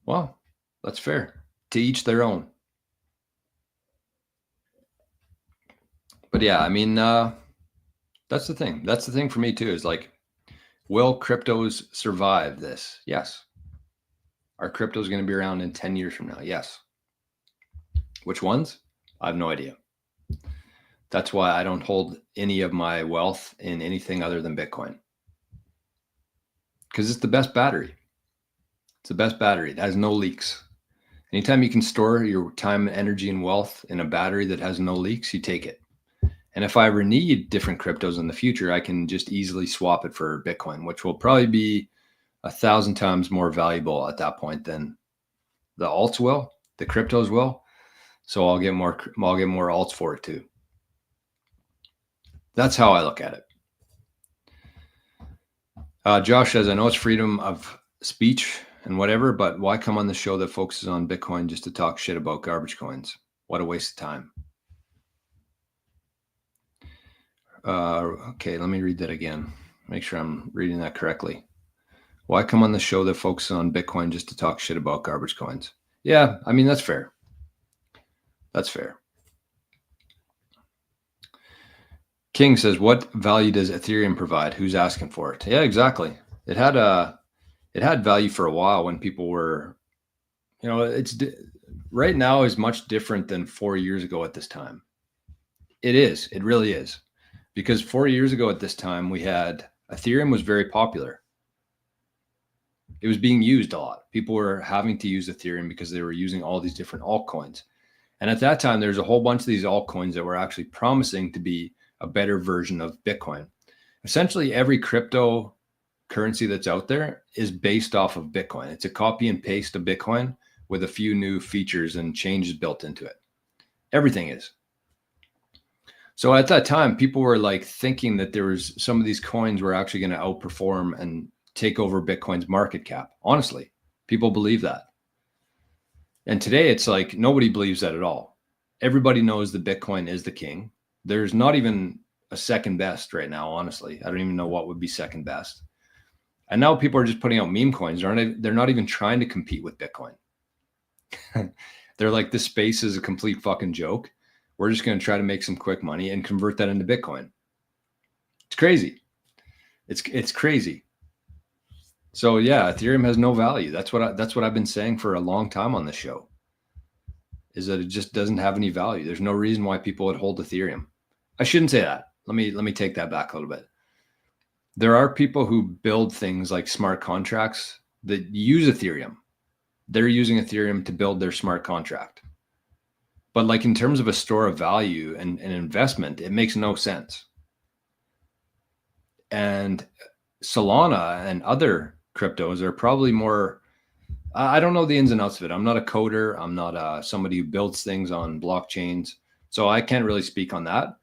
Speaker 1: Well, that's fair. To each their own. But yeah, I mean, that's the thing. That's the thing for me too, is like, will cryptos survive this? Yes. Are cryptos going to be around in 10 years from now? Yes. Which ones? I have no idea. That's why I don't hold any of my wealth in anything other than Bitcoin. Because it's the best battery. It's the best battery. It has no leaks. Anytime you can store your time, energy, and wealth in a battery that has no leaks, you take it. And if I ever need different cryptos in the future, I can just easily swap it for Bitcoin, which will probably be 1,000 times more valuable at that point than the alts will, the cryptos will. So I'll get more alts for it too. That's how I look at it. Josh says, I know it's freedom of speech and whatever, but why come on the show that focuses on Bitcoin just to talk shit about garbage coins? What a waste of time. Okay, let me read that again. Make sure I'm reading that correctly. Why come on the show that focuses on Bitcoin just to talk shit about garbage coins? Yeah, I mean, that's fair. That's fair. King says, what value does Ethereum provide? Who's asking for it? Yeah, exactly. It had value for a while when people were, it's right now is much different than 4 years ago at this time. It is. It really is. Because 4 years ago at this time, Ethereum was very popular. It was being used a lot. People were having to use Ethereum because they were using all these different altcoins. And at that time, there's a whole bunch of these altcoins that were actually promising to be a better version of Bitcoin. Essentially, every cryptocurrency that's out there is based off of Bitcoin. It's a copy and paste of Bitcoin with a few new features and changes built into it. Everything is. So at that time, people were like thinking that there was some of these coins were actually going to outperform and take over Bitcoin's market cap. Honestly, people believe that. And today it's like nobody believes that at all. Everybody knows that Bitcoin is the king. There's not even a second best right now, honestly. I don't even know what would be second best. And now people are just putting out meme coins. They're not even trying to compete with Bitcoin. They're like, this space is a complete fucking joke. We're just going to try to make some quick money and convert that into Bitcoin. It's crazy. It's crazy. So yeah, Ethereum has no value. That's what I've been saying for a long time on this show. is that it just doesn't have any value. There's no reason why people would hold Ethereum. I shouldn't say that. Let me take that back a little bit. There are people who build things like smart contracts that use Ethereum. They're using Ethereum to build their smart contract. But like in terms of a store of value and an investment, it makes no sense. And Solana and other cryptos are probably more, I don't know the ins and outs of it. I'm not a coder. I'm not somebody who builds things on blockchains. So I can't really speak on that.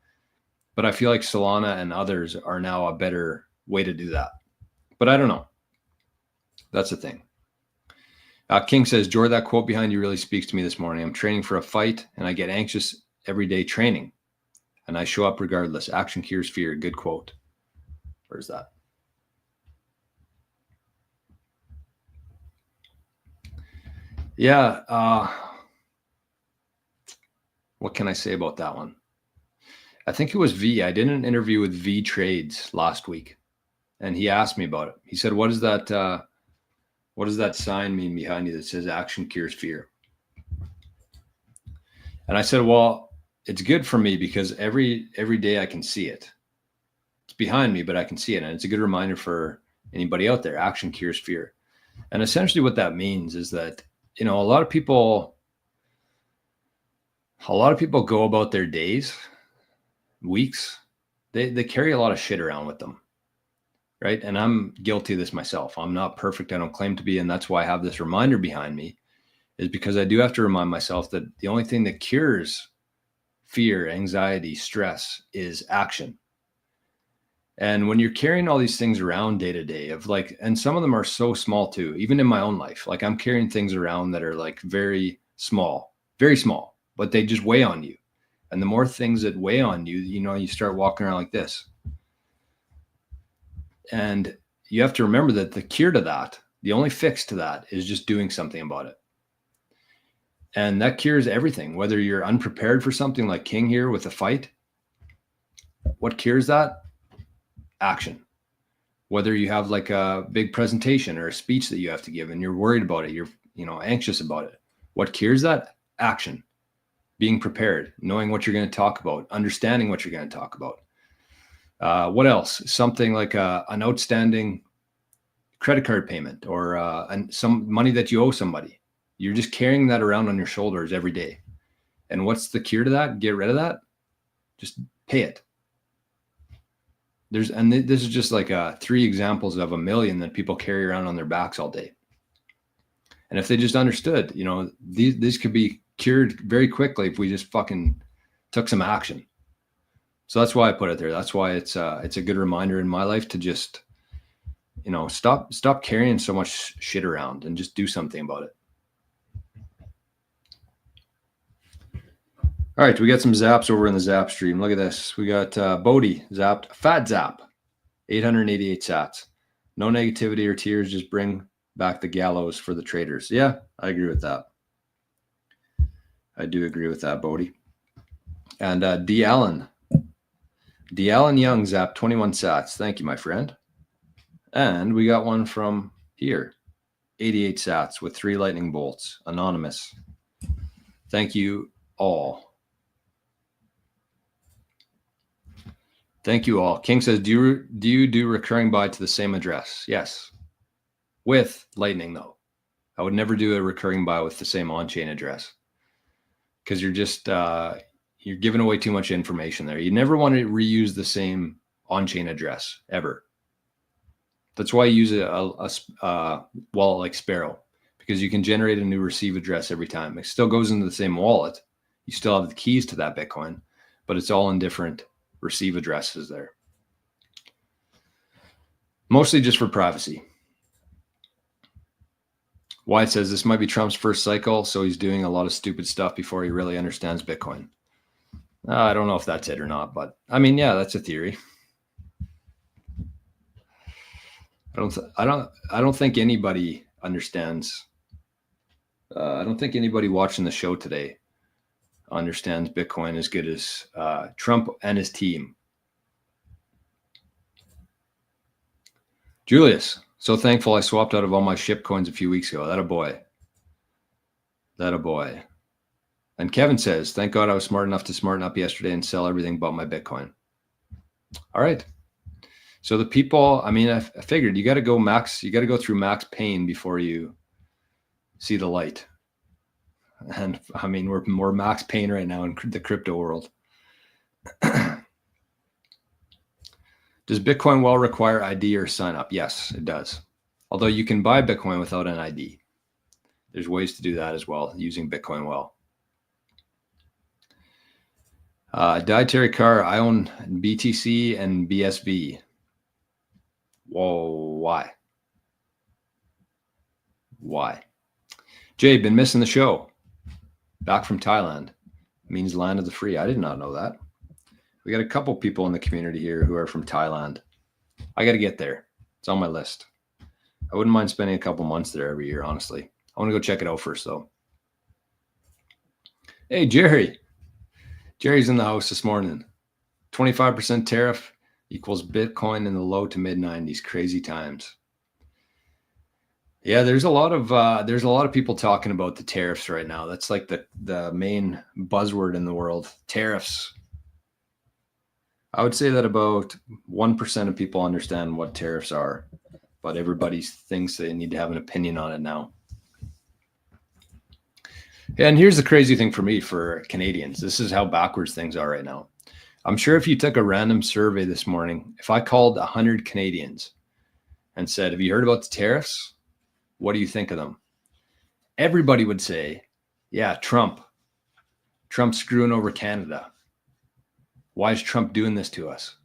Speaker 1: But I feel like Solana and others are now a better way to do that. But I don't know. That's the thing. King says, Jor, that quote behind you really speaks to me this morning. I'm training for a fight and I get anxious every day training. And I show up regardless. Action cures fear. Good quote. Where's that? Yeah. What can I say about that one? I think it was V. I did an interview with V Trades last week, and he asked me about it. He said, what does that sign mean behind you that says action cures fear? And I said, well, it's good for me because every day I can see it. It's behind me, but I can see it. And it's a good reminder for anybody out there. Action cures fear. And essentially what that means is that, a lot of people go about their days, weeks, they carry a lot of shit around with them. Right. And I'm guilty of this myself. I'm not perfect. I don't claim to be. And that's why I have this reminder behind me, is because I do have to remind myself that the only thing that cures fear, anxiety, stress is action. And when you're carrying all these things around day to day and some of them are so small too, even in my own life, like I'm carrying things around that are like very small, but they just weigh on you. And the more things that weigh on you, you start walking around like this. And you have to remember that the cure to that, the only fix to that is just doing something about it. And that cures everything, whether you're unprepared for something like King here with a fight. What cures that? Action. Whether you have like a big presentation or a speech that you have to give and you're worried about it, you're anxious about it. What cures that? Action. Being prepared, knowing what you're going to talk about, understanding what you're going to talk about. What else? Something like an outstanding credit card payment or some money that you owe somebody. You're just carrying that around on your shoulders every day. And what's the cure to that? Get rid of that. Just pay it. This is just like 3 examples of a million that people carry around on their backs all day. And if they just understood, these could be cured very quickly if we just fucking took some action. So that's why I put it there. That's why it's a good reminder in my life to just, stop carrying so much shit around and just do something about it. All right, we got some zaps over in the zap stream. Look at this. We got Bodie zapped, fat zap, 888 sats. No negativity or tears, just bring back the gallows for the traders. Yeah, I agree with that. I do agree with that, Bodie. And D. Allen Young zapped 21 sats. Thank you, my friend. And we got one from here, 88 sats with 3 lightning bolts, anonymous. Thank you all. Thank you all. King says, do you do recurring buy to the same address? Yes. With Lightning, though. I would never do a recurring buy with the same on-chain address because you're just you're giving away too much information there. You never want to reuse the same on-chain address ever. That's why I use a wallet like Sparrow, because you can generate a new receive address every time. It still goes into the same wallet. You still have the keys to that Bitcoin, but it's all in different receive addresses there. Mostly just for privacy. Wyatt says this might be Trump's first cycle, so he's doing a lot of stupid stuff before he really understands Bitcoin. I don't know if that's it or not, but I mean, yeah, that's a theory. I don't think anybody understands. I don't think anybody watching the show today understands Bitcoin as good as Trump and his team. Julius, so thankful I swapped out of all my ship coins a few weeks ago. That a boy. And Kevin says, thank God I was smart enough to smarten up yesterday and sell everything but my Bitcoin. All right. So the people, I mean, I figured you got to go through max pain before you see the light. And I mean, we're max pain right now in the crypto world. Does Bitcoin well require ID or sign up? Yes, it does. Although you can buy Bitcoin without an ID. There's ways to do that as well using Bitcoin well. Dietary car, I own BTC and BSV. Whoa, why? Why? Jay, been missing the show. Back from Thailand. Means land of the free. I did not know that. We got a couple people in the community here who are from Thailand. I got to get there. It's on my list. I wouldn't mind spending a couple months there every year, honestly. I want to go check it out first, though. Hey, Jerry. Jerry's in the house this morning. 25% tariff equals Bitcoin in the low to mid 90s. Crazy times. Yeah, there's a lot of people talking about the tariffs right now. That's like the main buzzword in the world. Tariffs. I would say that about 1% of people understand what tariffs are, but everybody thinks they need to have an opinion on it now. And here's the crazy thing for me, for Canadians. This is how backwards things are right now. I'm sure if you took a random survey this morning, if I called 100 Canadians and said, have you heard about the tariffs? What do you think of them? Everybody would say, yeah, Trump's screwing over Canada. Why is Trump doing this to us?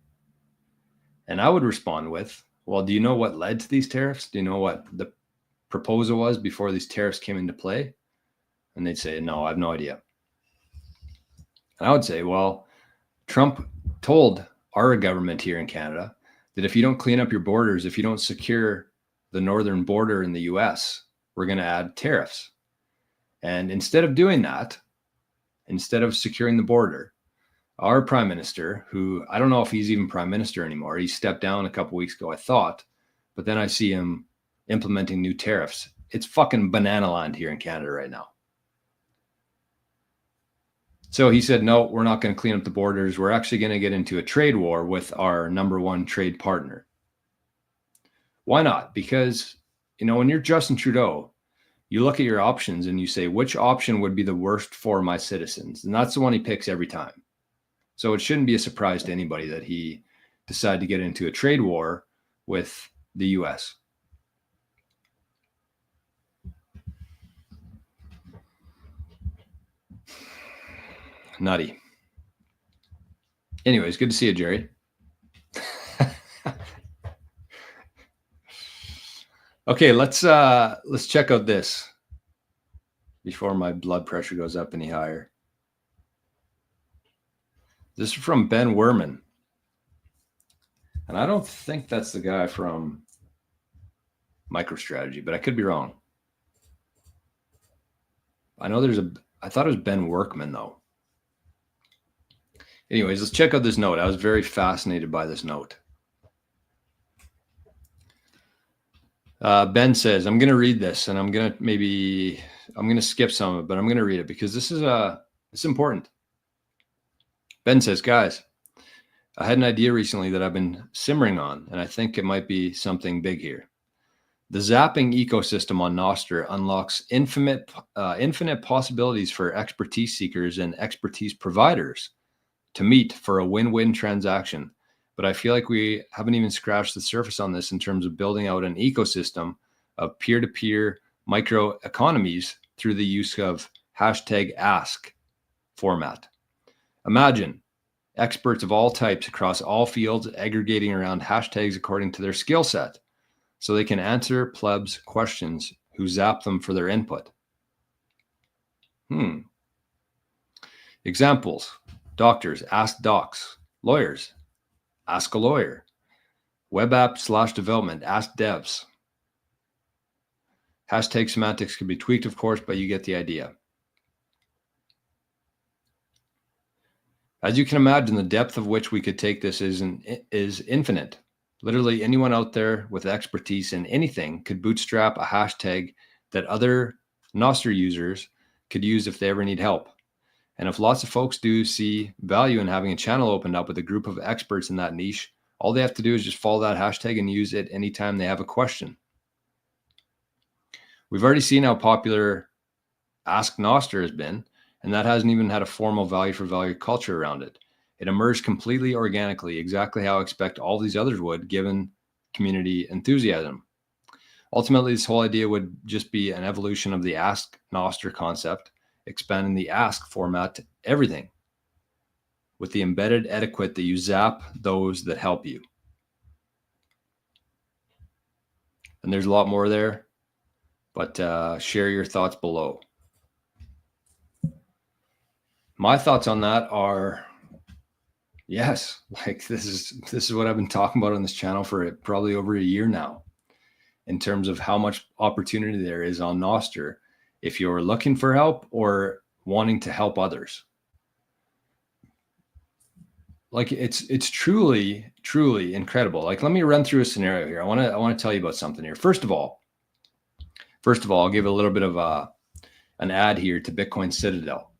Speaker 1: And I would respond with, well, do you know what led to these tariffs? Do you know what the proposal was before these tariffs came into play? And they'd say, no, I have no idea. And I would say, well, Trump told our government here in Canada that if you don't clean up your borders, if you don't secure the northern border in the US, we're going to add tariffs. And instead of doing that, instead of securing the border, our prime minister, who I don't know if he's even prime minister anymore, he stepped down a couple weeks ago, I thought, but then I see him implementing new tariffs. It's fucking banana land here in Canada right now. So he said, no, we're not going to clean up the borders. We're actually going to get into a trade war with our number one trade partner. Why not? Because, when you're Justin Trudeau, you look at your options and you say, which option would be the worst for my citizens? And that's the one he picks every time. So it shouldn't be a surprise to anybody that he decided to get into a trade war with the US. Nutty. Anyways, good to see you, Jerry. Okay, let's check out this before my blood pressure goes up any higher. This is from Ben Werman. And I don't think that's the guy from MicroStrategy, but I could be wrong. I know I thought it was Ben Workman though. Anyways, let's check out this note. I was very fascinated by this note. Ben says, I'm going to read this and I'm going to skip some of it, but I'm going to read it because this is it's important. Ben says, guys, I had an idea recently that I've been simmering on, and I think it might be something big here. The zapping ecosystem on Noster unlocks infinite possibilities for expertise seekers and expertise providers to meet for a win-win transaction. But I feel like we haven't even scratched the surface on this in terms of building out an ecosystem of peer-to-peer micro economies through the use of #ask format. Imagine experts of all types across all fields aggregating around hashtags according to their skill set so they can answer plebs' questions who zap them for their input. Examples: doctors, ask docs; lawyers, ask a lawyer; web app / development, ask devs. Hashtag semantics can be tweaked, of course, but you get the idea. As you can imagine, the depth of which we could take this is infinite. Literally anyone out there with expertise in anything could bootstrap a hashtag that other Noster users could use if they ever need help. And if lots of folks do see value in having a channel opened up with a group of experts in that niche, all they have to do is just follow that hashtag and use it anytime they have a question. We've already seen how popular Ask Noster has been, and that hasn't even had a formal value for value culture around it. It emerged completely organically, exactly how I expect all these others would, given community enthusiasm. Ultimately, this whole idea would just be an evolution of the Ask Noster concept, expanding the ask format to everything with the embedded etiquette that you zap those that help you. And there's a lot more there, but share your thoughts below. My thoughts on that are, yes, like this is what I've been talking about on this channel for probably over a year now, in terms of how much opportunity there is on Noster if you're looking for help or wanting to help others. Like it's truly incredible. Like, let me run through a scenario here. I want to tell you about something here. First of all, I'll give a little bit of an ad here to Bitcoin Citadel.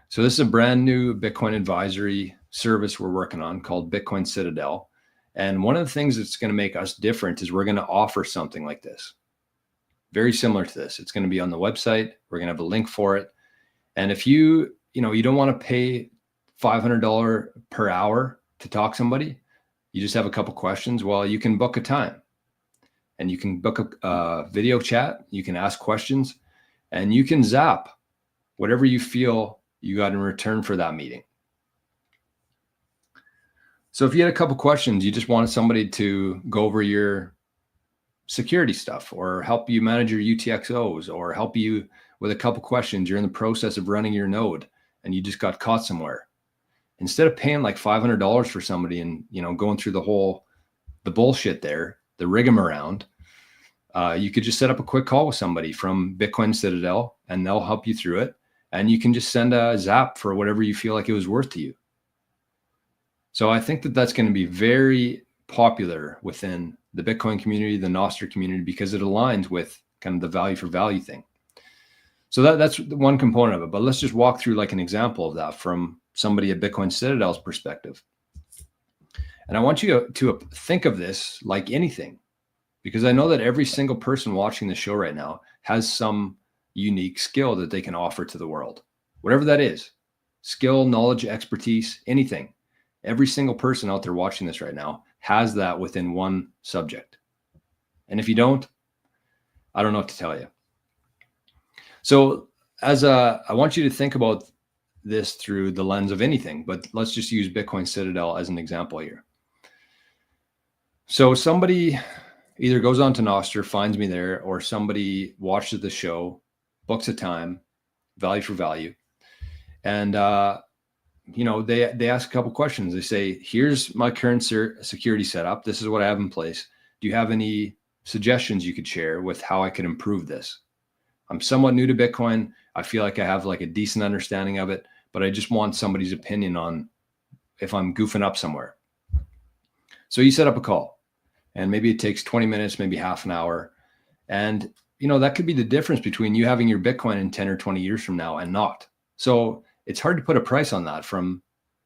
Speaker 1: So this is a brand new Bitcoin advisory service we're working on called Bitcoin Citadel. And one of the things that's going to make us different is we're going to offer something like this, very similar to this. It's going to be on the website. We're going to have a link for it. And if you don't want to pay $500 per hour to talk to somebody, you just have a couple questions, well, you can book a time and you can book a video chat. You can ask questions and you can zap whatever you feel you got in return for that meeting. So if you had a couple questions, you just wanted somebody to go over your security stuff or help you manage your UTXOs or help you with a couple questions, you're in the process of running your node and you just got caught somewhere. Instead of paying like $500 for somebody and, going through the bullshit there, the rigmarole, you could just set up a quick call with somebody from Bitcoin Citadel and they'll help you through it. And you can just send a zap for whatever you feel like it was worth to you. So I think that that's going to be very popular within the Bitcoin community, the Noster community, because it aligns with kind of the value for value thing. So that's one component of it. But let's just walk through like an example of that from somebody at Bitcoin Citadel's perspective. And I want you to think of this like anything, because I know that every single person watching the show right now has some unique skill that they can offer to the world, whatever that is, skill, knowledge, expertise, anything. Every single person out there watching this right now has that within one subject. And if you don't, I don't know what to tell you. So I want you to think about this through the lens of anything, but let's just use Bitcoin Citadel as an example here. So somebody either goes on to Noster, finds me there, or somebody watches the show, books a time, value for value. And, they ask a couple questions. They say, here's my current security setup. This is what I have in place. Do you have any suggestions you could share with how I could improve this? I'm somewhat new to Bitcoin. I feel like I have like a decent understanding of it, but I just want somebody's opinion on if I'm goofing up somewhere. So you set up a call and maybe it takes 20 minutes, maybe half an hour. And, that could be the difference between you having your Bitcoin in 10 or 20 years from now and not. So it's hard to put a price on that from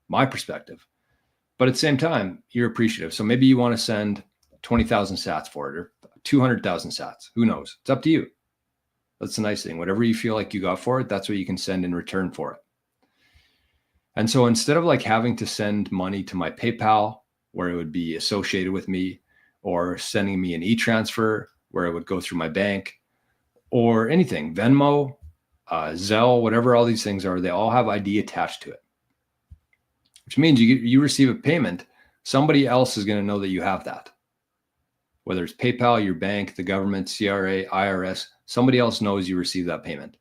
Speaker 1: my perspective, but at the same time, you're appreciative. So maybe you want to send 20,000 sats for it or 200,000 sats. Who knows? It's up to you. That's the nice thing. Whatever you feel like you got for it, that's what you can send in return for it. And so instead of like having to send money to my PayPal where it would be associated with me, or sending me an e-transfer where it would go through my bank, or anything, Venmo, Zelle, whatever all these things are, they all have ID attached to it, which means you receive a payment, somebody else is going to know that you have that. Whether it's PayPal, your bank, the government, CRA, IRS, somebody else knows you received that payment.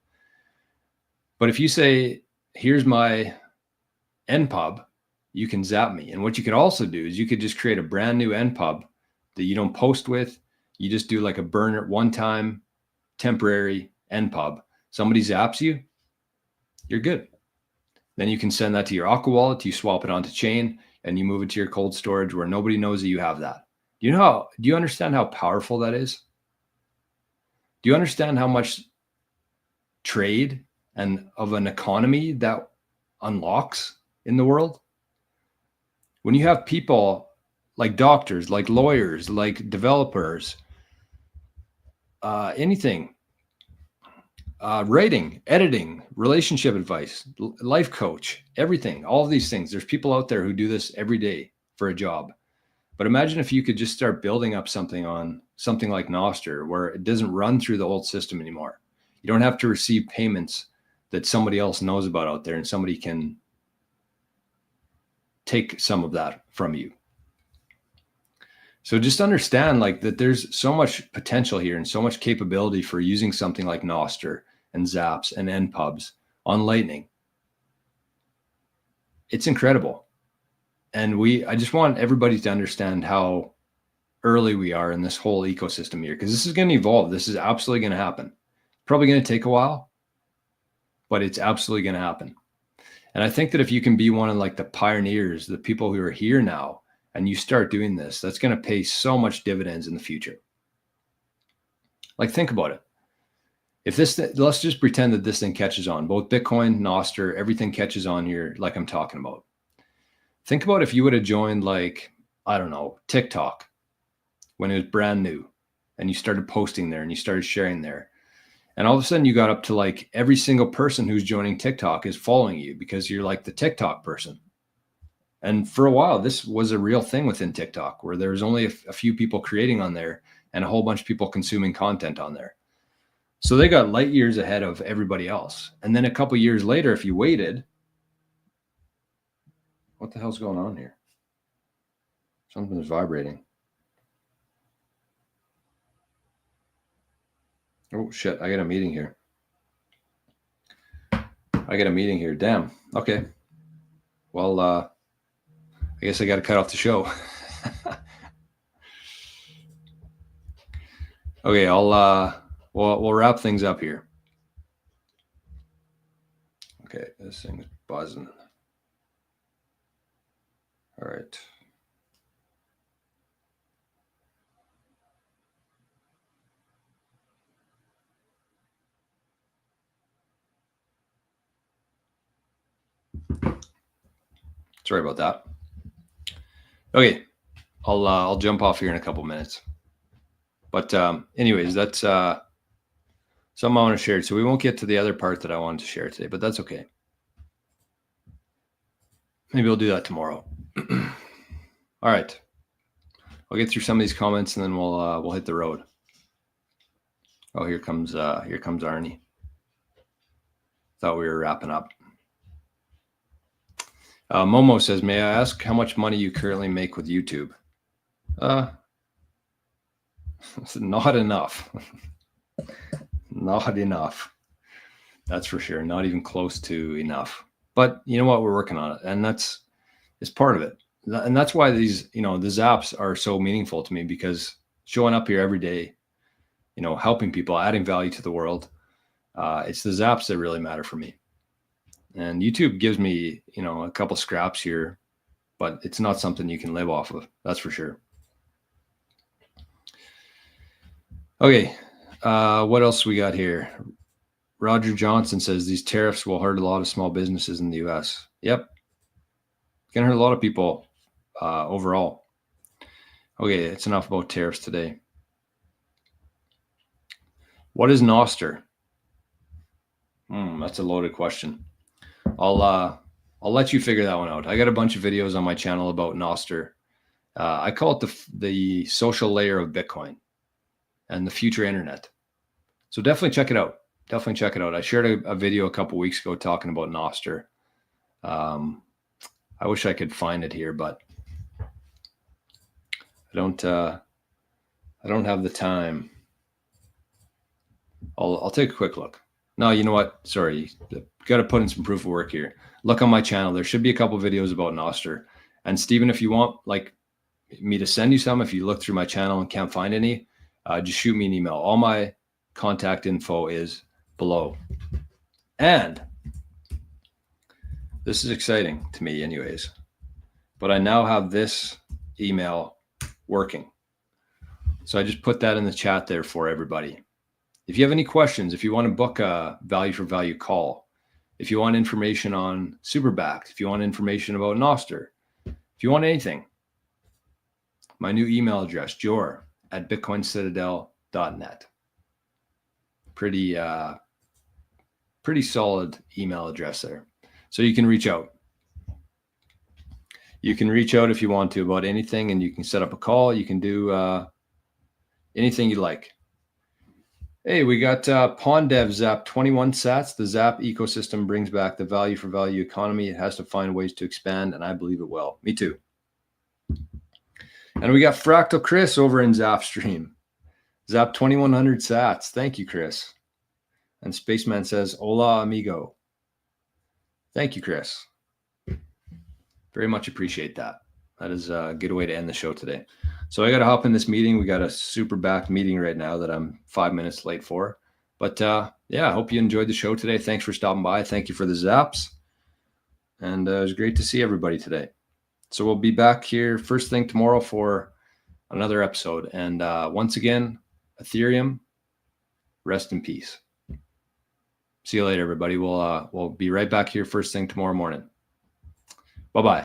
Speaker 1: But if you say, here's my NPub, you can zap me. And what you could also do is you could just create a brand new NPub that you don't post with. You just do like a burner, one-time, temporary NPub. Somebody zaps you, you're good. Then you can send that to your Aqua wallet, you swap it onto chain, and you move it to your cold storage where nobody knows that you have that. Do you understand how powerful that is? Do you understand how much trade and of an economy that unlocks in the world. When you have people like doctors, like lawyers, like developers, anything, writing, editing, relationship advice, life coach, everything, all of these things. There's people out there who do this every day for a job. But imagine if you could just start building up something on something like Noster, where it doesn't run through the old system anymore. You don't have to receive payments that somebody else knows about out there, and somebody can take some of that from you. So just understand like that there's so much potential here and so much capability for using something like Noster and Zaps and npubs on Lightning. It's incredible. And I just want everybody to understand how early we are in this whole ecosystem here, because this is going to evolve. This is absolutely going to happen. Probably going to take a while, but it's absolutely going to happen. And I think that if you can be one of like the pioneers, the people who are here now, and you start doing this, that's going to pay so much dividends in the future. Like, think about it. If this, let's just pretend that this thing catches on, both Bitcoin, Noster, everything catches on here, like I'm talking about. Think about if you would have joined, like, I don't know, TikTok when it was brand new, and you started posting there and you started sharing there. And all of a sudden you got up to like every single person who's joining TikTok is following you because you're like the TikTok person. And for a while, this was a real thing within TikTok, where there's only a few people creating on there and a whole bunch of people consuming content on there. So they got light years ahead of everybody else. And then a couple years later, if you waited, what the hell's going on here? Something is vibrating. Oh shit, I got a meeting here. Damn. Okay. Well, I guess I got to cut off the show. Okay, we'll wrap things up here. Okay, this thing's buzzing. All right. Sorry about that. Okay, I'll jump off here in a couple minutes. But anyways, that's something I want to share. So we won't get to the other part that I wanted to share today, but that's okay. Maybe we'll do that tomorrow. All right, I'll get through some of these comments and then we'll hit the road. Oh, here comes Arnie. Thought we were wrapping up. Momo says, may I ask how much money you currently make with YouTube? Not enough. Not enough. That's for sure. Not even close to enough. But you know what? We're working on it. And it's part of it. And that's why these, the Zaps are so meaningful to me, because showing up here every day, helping people, adding value to the world, it's the Zaps that really matter for me. And YouTube gives me, a couple scraps here, but it's not something you can live off of. That's for sure. Okay. What else we got here? Roger Johnson says these tariffs will hurt a lot of small businesses in the US. Yep. Gonna hurt a lot of people overall. Okay. It's enough about tariffs today. What is Noster? That's a loaded question. I'll let you figure that one out. I got a bunch of videos on my channel about Noster. I call it the social layer of Bitcoin and the future internet. So definitely check it out. I shared a video a couple weeks ago talking about Noster. I wish I could find it here, but I don't have the time. I'll take a quick look. No, you know what? Sorry, got to put in some proof of work here. Look on my channel. There should be a couple videos about Noster. And Stephen, if you want like me to send you some, if you look through my channel and can't find any, just shoot me an email. All my contact info is below. And this is exciting to me anyways, but I now have this email working. So I just put that in the chat there for everybody. If you have any questions, if you want to book a value for value call, If you want information on SuperBacked, if you want information about Noster, if you want anything, my new email address, jor@bitcoincitadel.net. Pretty solid email address there. So you can reach out. You can reach out if you want to about anything, and you can set up a call. You can do anything you like. Hey, we got PondDev Zap 21 sats. The Zap ecosystem brings back the value for value economy. It has to find ways to expand, and I believe it will. Me too. And we got Fractal Chris over in Zap Stream. Zap 2100 sats. Thank you, Chris. And Spaceman says, hola, amigo. Thank you, Chris. Very much appreciate that. That is a good way to end the show today. So I got to hop in this meeting. We got a super backed meeting right now that I'm 5 minutes late for. But yeah, I hope you enjoyed the show today. Thanks for stopping by. Thank you for the zaps. And it was great to see everybody today. So we'll be back here first thing tomorrow for another episode. And once again, Ethereum, rest in peace. See you later, everybody. We'll be right back here first thing tomorrow morning. Bye-bye.